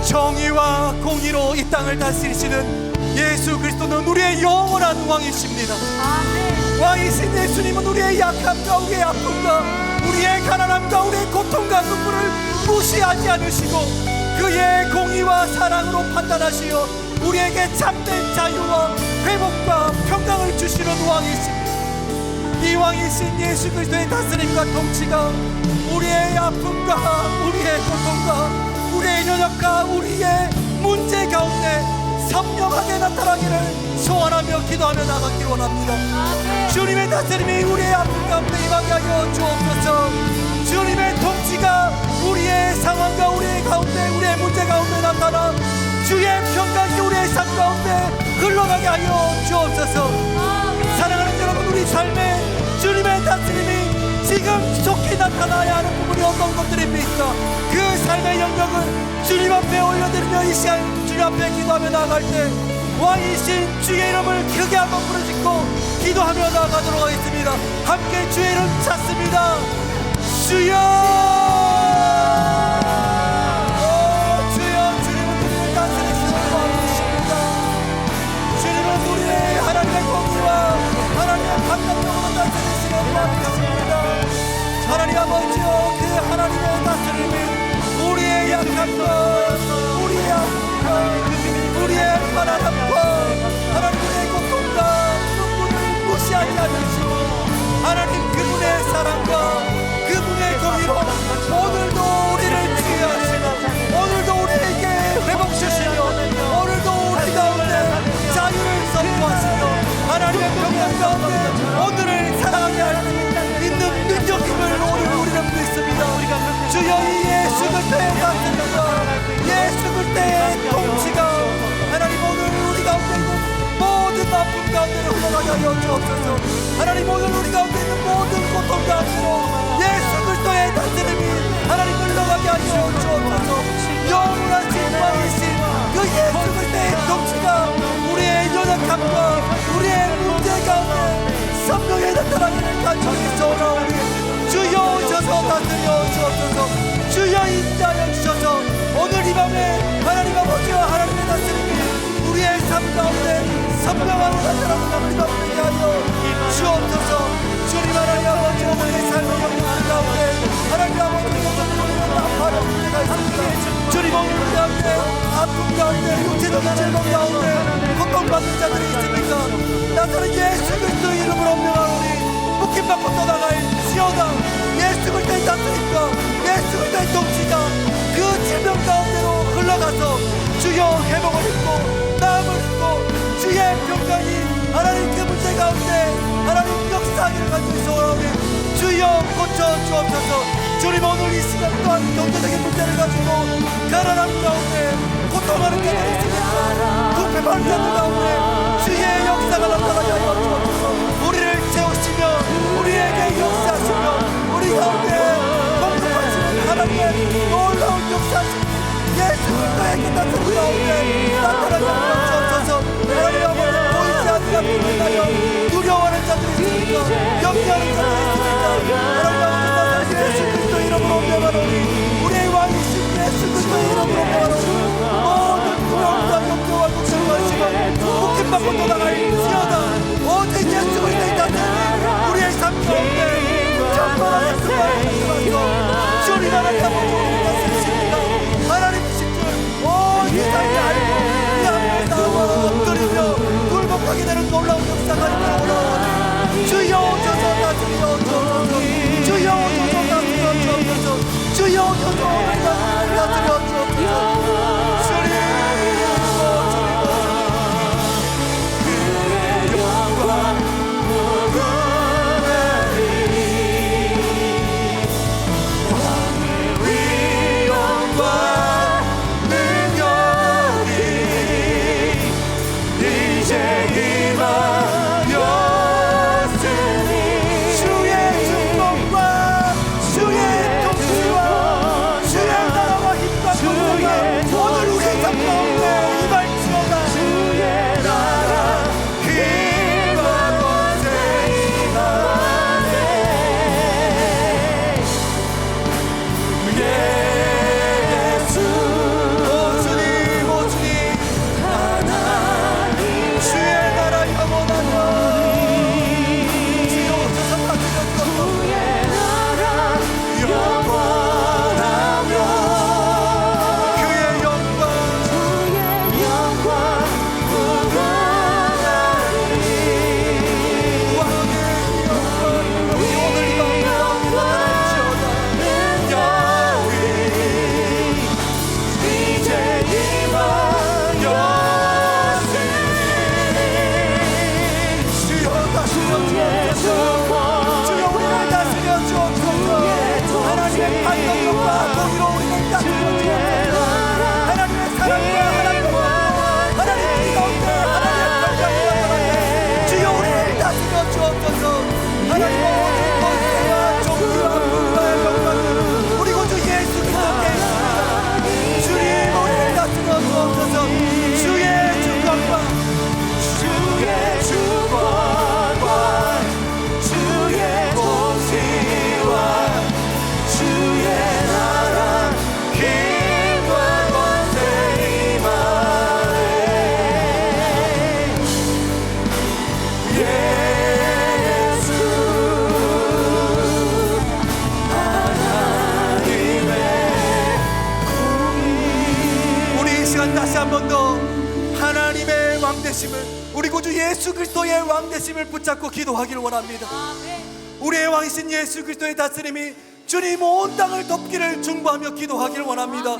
정의와 공의로 이 땅을 다스리시는 예수 그리스도는 우리의 영원한 왕이십니다. 왕이신 예수님은 우리의 약함과 우리의 아픔과 우리의 가난함과 우리의 고통과 눈물을 무시하지 않으시고 그의 공의와 사랑으로 판단하시어 우리에게 참된 자유와 회복과 평강을 주시는 왕이십니다. 이 왕이신 예수 그리스도의 다스림과 통치가 우리의 아픔과 우리의 고통과 우리의 연약과 우리의 문제 가운데 선명하게 나타나기를 소원하며 기도하며 나가기 원합니다. 주님의 다스림이 우리의 아픔 가운데 임하게 하여 주옵소서. 주님의 통치가 우리의 상황과 우리의 가운데 우리의 문제 가운데 나타나 주의 평강이 우리의 삶 가운데 흘러가게 하여 주옵소서. 사랑하는 여러분, 우리 삶에 주님의 다스림이 지금 속히 나타나야 하는 부분이 어떤 것들입니까? 그 삶의 영역을 주님 앞에 올려드리며 이 시간 주님 앞에 기도하며 나아갈 때 왕이신 주의 이름을 크게 한번 부르짖고 기도하며 나아가도록 하겠습니다. 함께 주의 이름 찾습니다. 주여! 주여, 주님은 우리를 다스리시는 왕이십니다. 주님은 우리의 하나님의 공의와 하나님의 판단력으로 다스리시는 왕이십니다. 하나님 아버지여, 그 하나님의 다스림이 우리의 약함과 우리의 아픔과 우리의 가난함과 하나님의 고통과 눈물을 무시하지 않으시고 하나님 그분의 사랑과 그분의 공의로 오늘도 우리를 지혜하시고 오늘도 우리에게 회복 주시며 오늘도 우리 가운데 자유를 선포하시며 하나님의 평강 가운데 오늘을 사랑하게 할 수 있는 능력임을 우리는 믿습니다. 주여, 이 예수 그리스도의 다스림과 예수 그리스도의 통치가 하나님 오늘 우리 가운데 있는 모든 아픔 가운데로 흘러가게 하여 주옵소서. 하나님 오늘 우리 가운데 있는 모든 고통 가운데로 예수 그리스도의 다스림이 하나님 흘러가게 하여 주옵소서. 영원하신 왕이신 그 예수 그리스도의 통치가 우리의 연약함과 우리의 문제 가운데 선명히 나타나기를 간절히 소원하오니 주여 오셔서 다스려 주옵소서. 주여 인자하여 주셔서 오늘 이 밤에 하나님 아버지와 하나님의 다스림이 우리의 삶 가운데 선명하고 나타나는 우리 가운데 하여 주옵소서. 주님 하나님 아버지, 우리의 삶의 영역 가운데 하나님 아버지 우리는 아파하는 문제가 있습니다. 주님 오늘 우리 가운데 아픔 가운데 육체적인 질병 가운데 고통받는 자들이 있습니까? 나사는 예수 그리스도의 이름으로 명하노니 묶임받고 떠나갈지어다. 예수 그리스도의 다스림과 예수 그리스도의 통치가 그 질병 가운데로 흘러가서 주여 회복을 입고 나음을 입고 주의 평강이 하나님 그 문제 가운데 하나님 역사하기를 간절히 소원하오니 주여 고쳐 주옵소서. 주님 오늘 이 시간 또한 경제적인 문제를 가지고 가난함 가운데 고통하는 자들이 있습니다. 궁핍하는 자들 가운데 주의 역사가 나타나게 하여 주옵소서. 우리를 채우시며 우리에게 역사하시며 우리 가운데 공급하시는 하나님의 놀라운 역사하시며 예수 그리스도의 다스림 가운데 나타나게 하여 주옵소서. 하나님 아버지, 보이지 않는 앞을 위하여 두려워하는 자들이 있습니까? 염려하는 자들이 있습니까? 하나님 아버지, 예수 그리스도 이름으로 명하노니 우리의 왕이신 예수 그리스도 이름으로 명하노니 모든 두려움과 염려와 걱정과 시간 묶임받고 떠나갈지어다. 오직 예수 그리스도의 다스림이 우리의 삶 가운데 충만하게 승화하여 주님 하나님 아버지, 우리를 다스리십니다. 하나님이신 줄, 오 다시 한 번 더 하나님의 왕되심을, 우리 구주 예수 그리스도의 왕되심을 붙잡고 기도하기를 원합니다. 우리의 왕이신 예수 그리스도의 다스림이 주님 온 땅을 덮기를 중보하며 기도하기를 원합니다.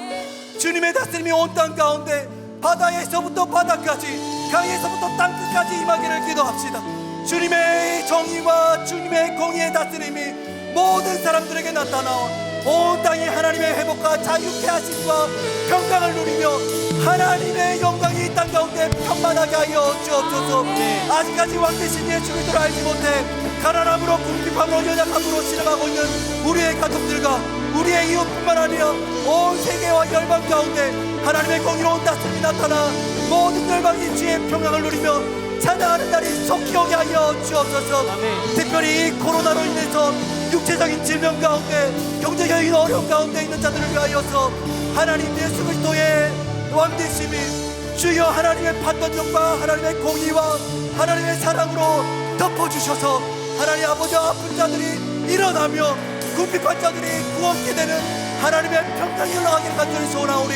주님의 다스림이 온 땅 가운데 바다에서부터 바다까지, 강에서부터 땅끝까지 임하기를 기도합시다. 주님의 정의와 주님의 공의의 다스림이 모든 사람들에게 나타나와 온 땅이 하나님의 회복과 자유케 하심과 평강을 누리며 하나님의 영광이 이 땅 가운데 편만하게 하여 주옵소서. 아직까지 왕되신 예수 그리스도를 알지 못해 가난함으로 궁핍함으로 연약함으로 실험하고 있는 우리의 가족들과 우리의 이웃뿐만 아니라 온 세계와 열방 가운데 하나님의 공의로운 다스림이 나타나 모든 열방이 주의 평강을 누리며 찬양하는 날이 속히 오게 하여 주옵소서. 특별히 이 코로나로 인해서 육체적인 질병 가운데 경제적인 어려움 가운데 있는 자들을 위하여서 하나님 예수 그리스도의 왕되심이 주여 하나님의 판단력과 하나님의 공의와 하나님의 사랑으로 덮어주셔서 하나님 아버지 아픈 자들이 일어나며 궁핍한 자들이 구원케 되는 하나님의 평강이 흘러가기를 간절히 소원하오니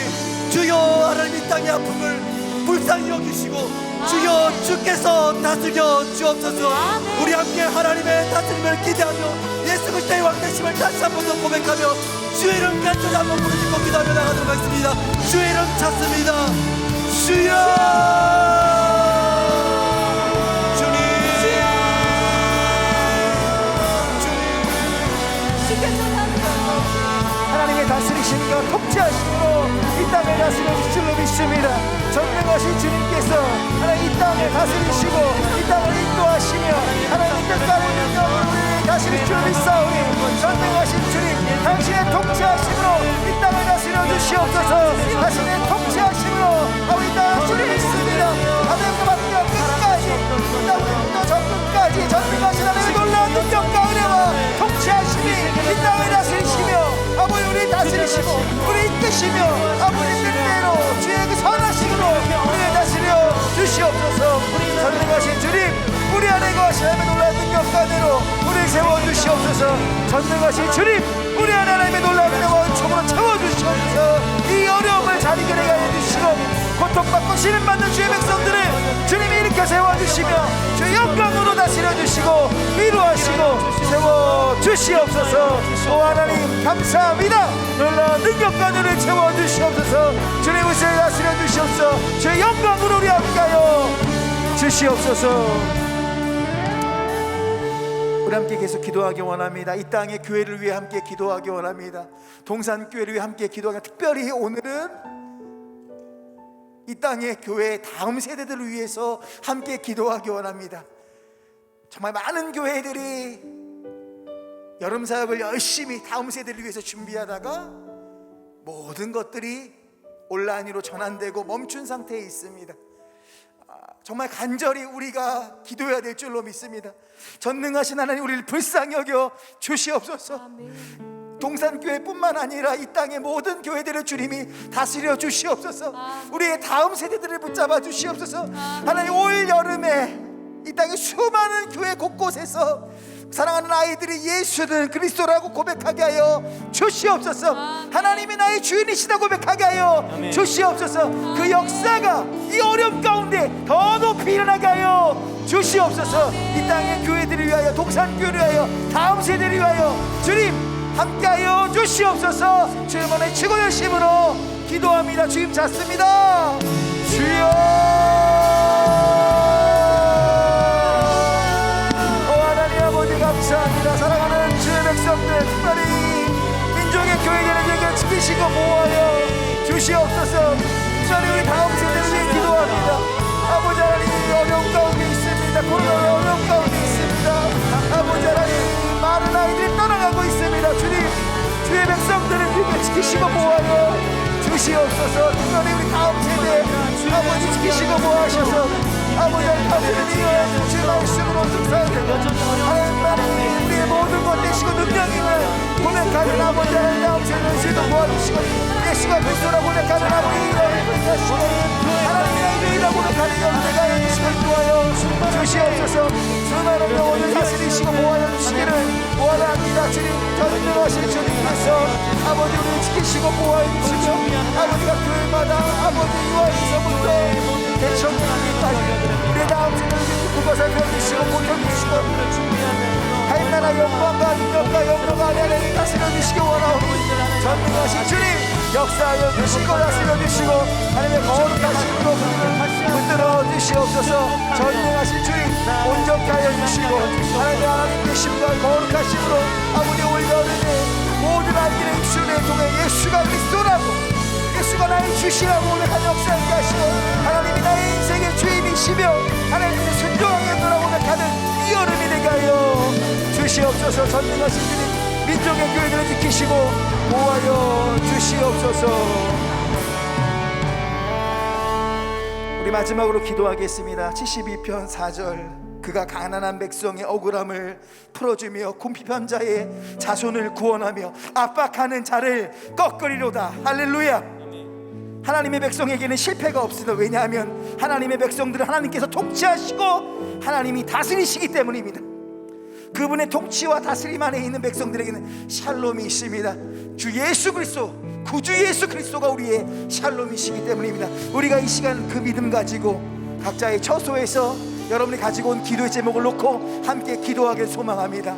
주여 하나님 이 땅의 아픔을 불쌍히 여기시고 주여 주께서 다스려 주옵소서. 우리 함께 하나님의 다스림을 기대하며 예수 그리스도의 왕되심을 다시 한 번 더 고백하며 주의 이름 간절히 한번 부르짖고 기도하며 나가도록 하겠습니다. 주의 이름 찾습니다. 주여 주님 하나님의 다스리심과 통치하심으로 이 땅을 다스려주실 줄로 믿습니다. 전능하신 주님께서 하나님 이 땅을 다스리시고 이 땅을 인도하시며 하나님 뜻대로 우리를 다스릴 줄 믿사오니 전능하신 주님 당신의 통치하심으로 이 땅을 다스려 주시옵소서. 당신의 통치하심으로 아버지 땅을 주님 믿습니다. 아들과 받며 끝까지 이 땅부터 저 끝까지 전능하신 하나님의 놀라운 능력과 은혜와 통치하심이 이 땅을 다스리시며 아버지 우리 다스리시고 우리 이끄시며 아버지 뜻대로 주의 그 선하심으로 우리를 다스려 주시옵소서. 전능하신 주님 우리 안에 거하신 하나님의 놀라운 능력과 은혜로 우리를 세워주시옵소서. 전능하신 주님 우리 안에 하나님의 놀라운 은혜와 은총으로 채워주시옵소서. 이 어려움을 잘 이겨내게 하여 주시고 고통받고 시름받는 주의 백성들을 주님이 일으켜 세워주시며 주의 영광으로 다스려 주시고 위로하시고 세워주시옵소서. 오 하나님 감사합니다. 놀라운 능력과 은혜를 채워주시옵소서. 주님 우리를 다스려 주시옵소서. 주의 영광으로 우리 함께하여 주시옵소서. 우리 함께 계속 기도하기 원합니다. 이 땅의 교회를 위해 함께 기도하기 원합니다. 동산교회를 위해 함께 기도하기, 특별히 오늘은 이 땅의 교회 다음 세대들을 위해서 함께 기도하기 원합니다. 정말 많은 교회들이 여름 사역을 열심히 다음 세대를 위해서 준비하다가 모든 것들이 온라인으로 전환되고 멈춘 상태에 있습니다. 정말 간절히 우리가 기도해야 될 줄로 믿습니다. 전능하신 하나님 우리를 불쌍히 여겨 주시옵소서. 동산교회뿐만 아니라 이 땅의 모든 교회들을 주님이 다스려 주시옵소서. 우리의 다음 세대들을 붙잡아 주시옵소서. 하나님 올 여름에 이 땅의 수많은 교회 곳곳에서 사랑하는 아이들이 예수는 그리스도라고 고백하게 하여 주시옵소서. 하나님이 나의 주인이시다 고백하게 하여 주시옵소서. 그 역사가 이 어려움 가운데 더 높이 일어나게 하여 주시옵소서. 이 땅의 교회들을 위하여, 동산교회를 위하여, 다음 세대를 위하여 주님 함께하여 주시옵소서. 주님만의 최고의 힘으로 기도합니다. 주님 찾습니다. 주여 감사합니다. 사랑하는 주의 백성들, 특별히 민족의 교회들에게 지키시고 보호하여 주시옵소서. 특별히 우리 다음 세대를 위해 기도합니다. 아버지 하나님 어려운 가운데 있습니다. 코로나 어려운 가운데 있습니다. 아버지 하나님 많은 아이들이 떠나가고 있습니다. 주님 주의 백성들을 위해 지키시고 보호하여 주시옵소서. 특별히 우리 다음 세대 아버지 지키시고 보호하셔서 아버지 하나님을 이어야 주의 말씀으로 승사되고 하나님 우리의 모든 것 되시고 능력임을 고백하는 아버지 하나님 다음 세대를 주도 도와주시고 예수가 그리스도라 고백하는 아버지를 부탁하시고 하나님이 나의 주인이라 고백하는 영광을 해주시고 인도하여 주시옵소서. 수많은 영혼을 다스리시고 보호하여 주시기를 원합니다. 주님 전능하신 주님께서 아버지 우리를 지키시고 보호해 주시며 아버지가 교회마다 아버지 유아에서부터 대청년까지 우리의 다음 주는 그것을 펴주시고 고쳐주시고 하나님의 영광과 능력과 영광과 하나님의 다스려 주시기 원하오니 전능하신 주님 역사하여 주시고 다스려 주시고 하나님의 거룩하심으로 붙들어 주시옵소서. 전능하신 주님 온전케 하여 주시고 하나님의 계심과 거룩하심으로 아버지 우리가 얻는 모든 아이들의 입술에 통해 예수가 그리스도라고 예수가 나의 주시라고 오늘 역사하게 하시고 하나님이 나의 인생의 주인이시며 하나님의 순종하게 돌아오는 이 여름이 되게 하여 주시옵소서. 전능하신 주님 민족의 교회들을 지키시고 보호하여 주시옵소서. 우리 마지막으로 기도하겠습니다. 72편 4절 그가 가난한 백성의 억울함을 풀어주며 궁핍한 자의 자손을 구원하며 압박하는 자를 꺾으리로다. 할렐루야. 하나님의 백성에게는 실패가 없습니다. 왜냐하면 하나님의 백성들은 하나님께서 통치하시고 하나님이 다스리시기 때문입니다. 그분의 통치와 다스림 안에 있는 백성들에게는 샬롬이 있습니다. 주 예수 그리스도 구주 예수 그리스도가 우리의 샬롬이시기 때문입니다. 우리가 이 시간 그 믿음 가지고 각자의 처소에서 여러분이 가지고 온 기도의 제목을 놓고 함께 기도하길 소망합니다.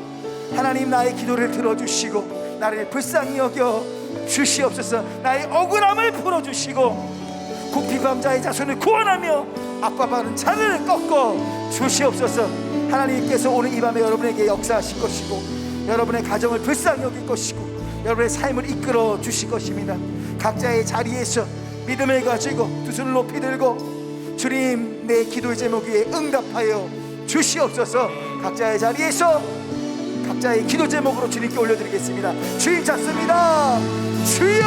하나님 나의 기도를 들어주시고 나를 불쌍히 여겨 주시옵소서. 나의 억울함을 풀어주시고 궁핍한 자의 자손을 구원하며 압박하는 자를 꺾어 주시옵소서. 하나님께서 오늘 이 밤에 여러분에게 역사하실 것이고 여러분의 가정을 불쌍히 여길 것이고 여러분의 삶을 이끌어 주실 것입니다. 각자의 자리에서 믿음을 가지고 두 손을 높이 들고 주님 내 기도의 제목 위에 응답하여 주시옵소서. 각자의 자리에서 각자의 기도 제목으로 주님께 올려드리겠습니다. 주님 찾습니다. 주여.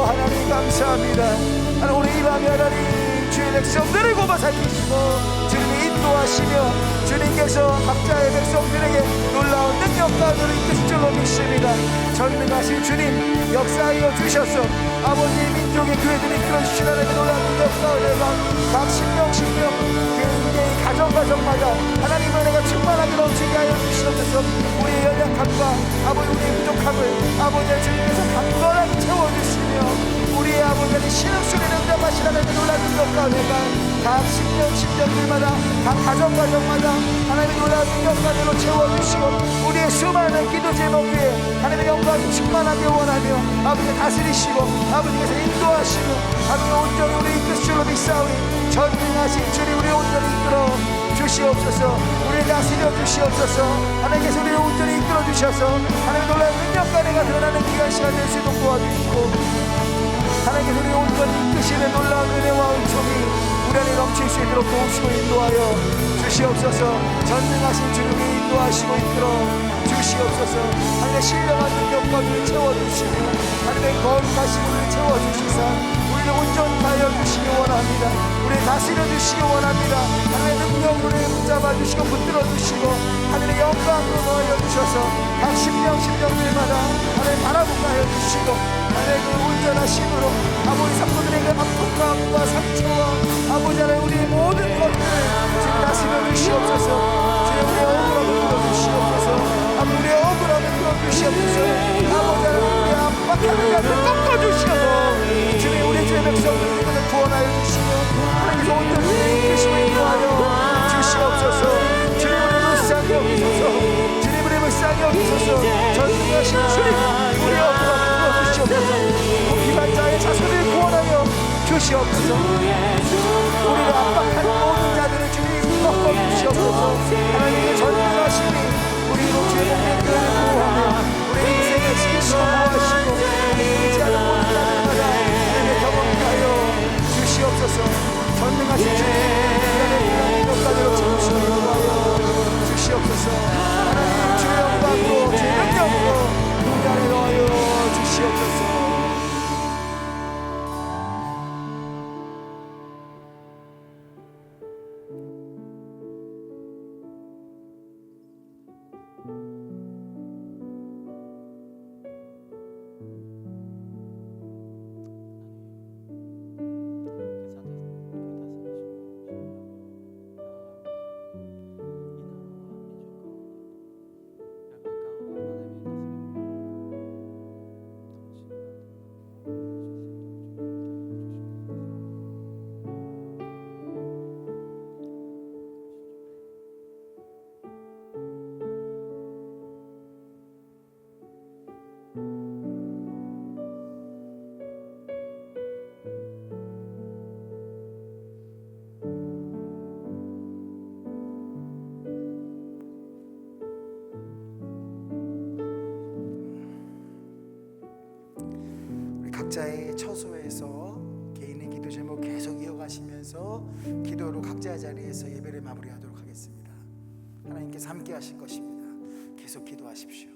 하나님 감사합니다. 하나님 오늘 이 밤에 하나님 주의 백성들을 곱아 살피시고 주님이 인도하시며 주님께서 각자의 백성들에게 놀라운 능력과 은혜를 이끄실 줄로 믿습니다. 전능하신 주님 역사하여 주셔서 아버지 민족의 교회들이 이끌어주시라는 놀라운 능력과 은혜가 각 신명 개인의 가정마다 하나님 은혜가 충만하게 넘치게 하여 주시옵소서. 우리의 연약함과 아버지 우리의 부족함을 아버지 주님께서 강건하게 채워주시며 우리의 아버지의 신음소리를 응답하시라는 놀라운 능력과 은혜가 각 신령들마다 각 가정마다 하나님의 놀라운 능력과 은혜로 채워주시고 우리의 수많은 기도 제목 위에 하나님의 영광이 충만하게 원하며 아버지 다스리시고 아버지께서 인도하시고 아버지 온전히 우리 이끄실 줄로 믿사오니 전능하신 주님 우리 온전히 이끌어 주시옵소서. 우리를 다스려 주시옵소서. 하나님께서 우리를 온전히 이끌어 주셔서 하나님의 놀라운 능력과 은혜가 드러나는 귀한 시간 될 수 있도록 도와주시고 하나님께서 우리를 온전히 이끄시는 놀라운 은혜와 은총이 우리 안에 넘칠 수 있도록 도우시고 인도하여 주시옵소서. 전능하신 주님이 인도하시고 이끌어 주시옵소서. 하나님의 신령한 능력과 우리를 채워주시고 하나님의 거룩하신 우리를 채워주시사 우리를 온전히 하여 주시기 원합니다. 우리를 다스려 주시기 원합니다. 하나님의 능력으로 우리를 붙잡아 주시고 붙들어 주시고 하나님의 영광으로 넣어 주셔서 각 심령들마다 하나님 바라보게 하여 주시고 하나님의 그 온전하심으로 아버지 성도들에게 아픔과 상처와 아버지 하나님 우리의 모든 것들을 지금 다스려 주시옵소서. 주님 우리의 억울함을 풀어주시옵소서. 아버지 우리의 억울함을 풀어주시옵소서. 아버지 하나님 우리의 압박하는 자들 꺾어주시옵소서. 주님 우리 주의 백성들을 구원하여 주시고 하나님께서 온전히 이끄시고 인도하여 주시옵소서. 주님 우리를 불쌍히 여기소서. 주님 우리를 불쌍히 여기소서. 전능하신 주님 우리의 억울함을 풀어주시옵소서. 궁핍한 자의 자손을 구원하여 주시옵소서. 우리를 압박하는 모든 자들을 주님 꺾어주시옵소서. 하나님의 전능하심이 우리로 죄된 교회를 보호하며 우리 인생을 지키시고 보호하시고 의지하는 모든 자들마다 하나님의 경험케 하여 주시옵소서. 전능하신 주님 우리의 것까지로 채우시고 인도하여 주시옵소서. 하나님 주의 영광으로 주의 능력으로 우리 안에 넣어요 주시옵소서. 각자의 처소에서 개인의 기도 제목 계속 이어가시면서 기도로 각자의 자리에서 예배를 마무리하도록 하겠습니다. 하나님께서 함께 하실 것입니다. 계속 기도하십시오.